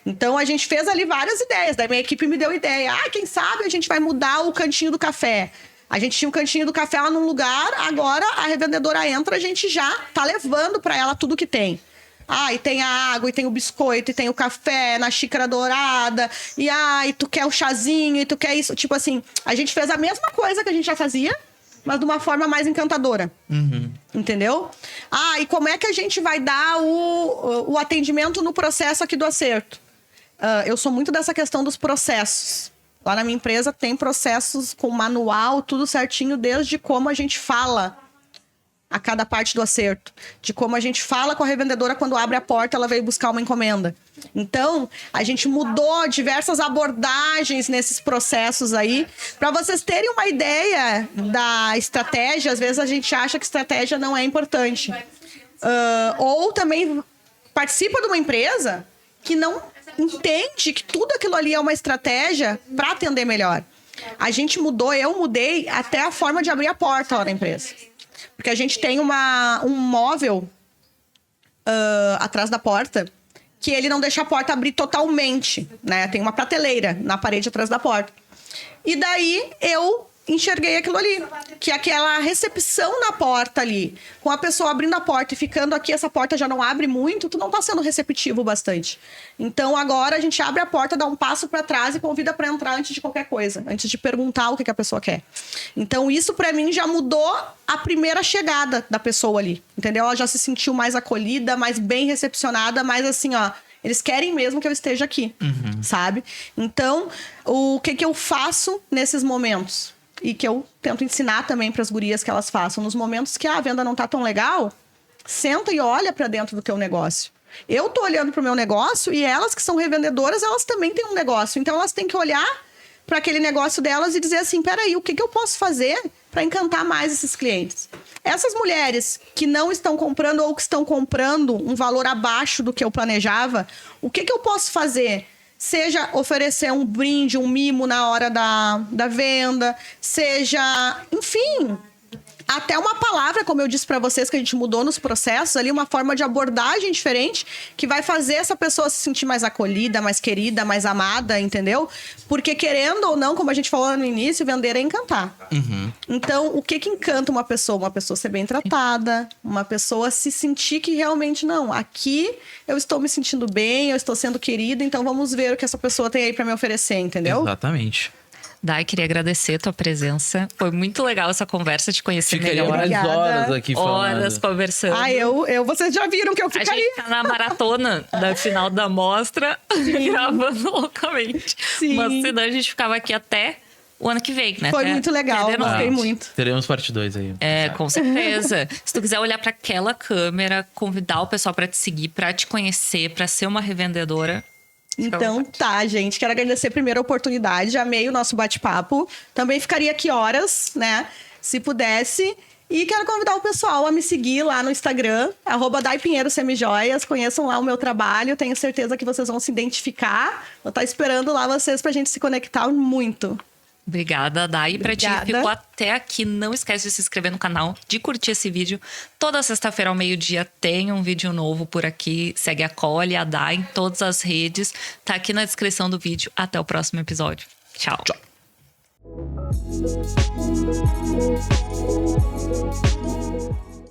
Então a gente fez ali várias ideias, daí minha equipe me deu ideia, quem sabe a gente vai mudar o cantinho do café. A gente tinha um cantinho do café lá num lugar, agora a revendedora entra, a gente já tá levando pra ela tudo que tem. E tem a água, e tem o biscoito, e tem o café na xícara dourada, e tu quer o chazinho, e tu quer isso. Tipo assim, a gente fez a mesma coisa que a gente já fazia, mas de uma forma mais encantadora. Entendeu? E como é que a gente vai dar o atendimento no processo aqui do acerto? Eu sou muito dessa questão dos processos. Lá na minha empresa tem processos com manual, tudo certinho, desde como a gente fala a cada parte do acerto, de como a gente fala com a revendedora quando abre a porta, ela veio buscar uma encomenda. Então, a gente mudou diversas abordagens nesses processos aí, para vocês terem uma ideia da estratégia. Às vezes a gente acha que estratégia não é importante. Ou também participa de uma empresa que não entende que tudo aquilo ali é uma estratégia para atender melhor. A gente mudou, eu mudei até a forma de abrir a porta lá na empresa. Porque a gente tem um móvel atrás da porta que ele não deixa a porta abrir totalmente, né? Tem uma prateleira na parede atrás da porta. E daí eu enxerguei aquilo ali, que aquela recepção na porta ali, com a pessoa abrindo a porta e ficando aqui, essa porta já não abre muito, tu não tá sendo receptivo bastante. Então agora a gente abre a porta, dá um passo para trás e convida para entrar antes de qualquer coisa, antes de perguntar o que a pessoa quer. Então isso para mim já mudou a primeira chegada da pessoa ali, entendeu? Ela já se sentiu mais acolhida, mais bem recepcionada, mais assim, eles querem mesmo que eu esteja aqui, sabe? Então, o que eu faço nesses momentos? E que eu tento ensinar também para as gurias que elas façam. Nos momentos que a venda não tá tão legal, senta e olha para dentro do teu negócio. Eu tô olhando pro meu negócio e elas que são revendedoras, elas também têm um negócio. Então, elas têm que olhar para aquele negócio delas e dizer assim, peraí, o que eu posso fazer para encantar mais esses clientes? Essas mulheres que não estão comprando ou que estão comprando um valor abaixo do que eu planejava, o que eu posso fazer? Seja oferecer um brinde, um mimo na hora da venda, seja, enfim, até uma palavra, como eu disse para vocês, que a gente mudou nos processos ali, uma forma de abordagem diferente que vai fazer essa pessoa se sentir mais acolhida, mais querida, mais amada, entendeu? Porque querendo ou não, como a gente falou no início, vender é encantar. Então, o que encanta uma pessoa? Uma pessoa ser bem tratada, uma pessoa se sentir que realmente, não, aqui eu estou me sentindo bem, eu estou sendo querida, então vamos ver o que essa pessoa tem aí para me oferecer, entendeu? Exatamente. Dai, queria agradecer a tua presença. Foi muito legal essa conversa, te conhecer Ficaria melhor. mais horas aqui falando. Horas conversando. Vocês já viram que eu A ficaria. gente tá na maratona da final da mostra, gravando loucamente. Sim. Mas senão a gente ficava aqui até o ano que vem, né? Foi Até muito legal, fevereiro. gostei muito. Teremos parte 2 aí. É, com certeza. Se tu quiser olhar pra aquela câmera, convidar o pessoal pra te seguir, pra te conhecer, pra ser uma revendedora. Então tá, gente. Quero agradecer primeiro a oportunidade. Amei o nosso bate-papo. Também ficaria aqui horas, né? Se pudesse. E quero convidar o pessoal a me seguir lá no Instagram, @DaiPinheiroSemijoias. Conheçam lá o meu trabalho. Tenho certeza que vocês vão se identificar. Vou estar esperando lá vocês pra gente se conectar muito. Obrigada, Dai. Pra ti que ficou até aqui, não esquece de se inscrever no canal, de curtir esse vídeo. Toda sexta-feira ao meio-dia tem um vídeo novo por aqui. Segue a Cole, a Dai em todas as redes. Tá aqui na descrição do vídeo. Até o próximo episódio. Tchau. Tchau.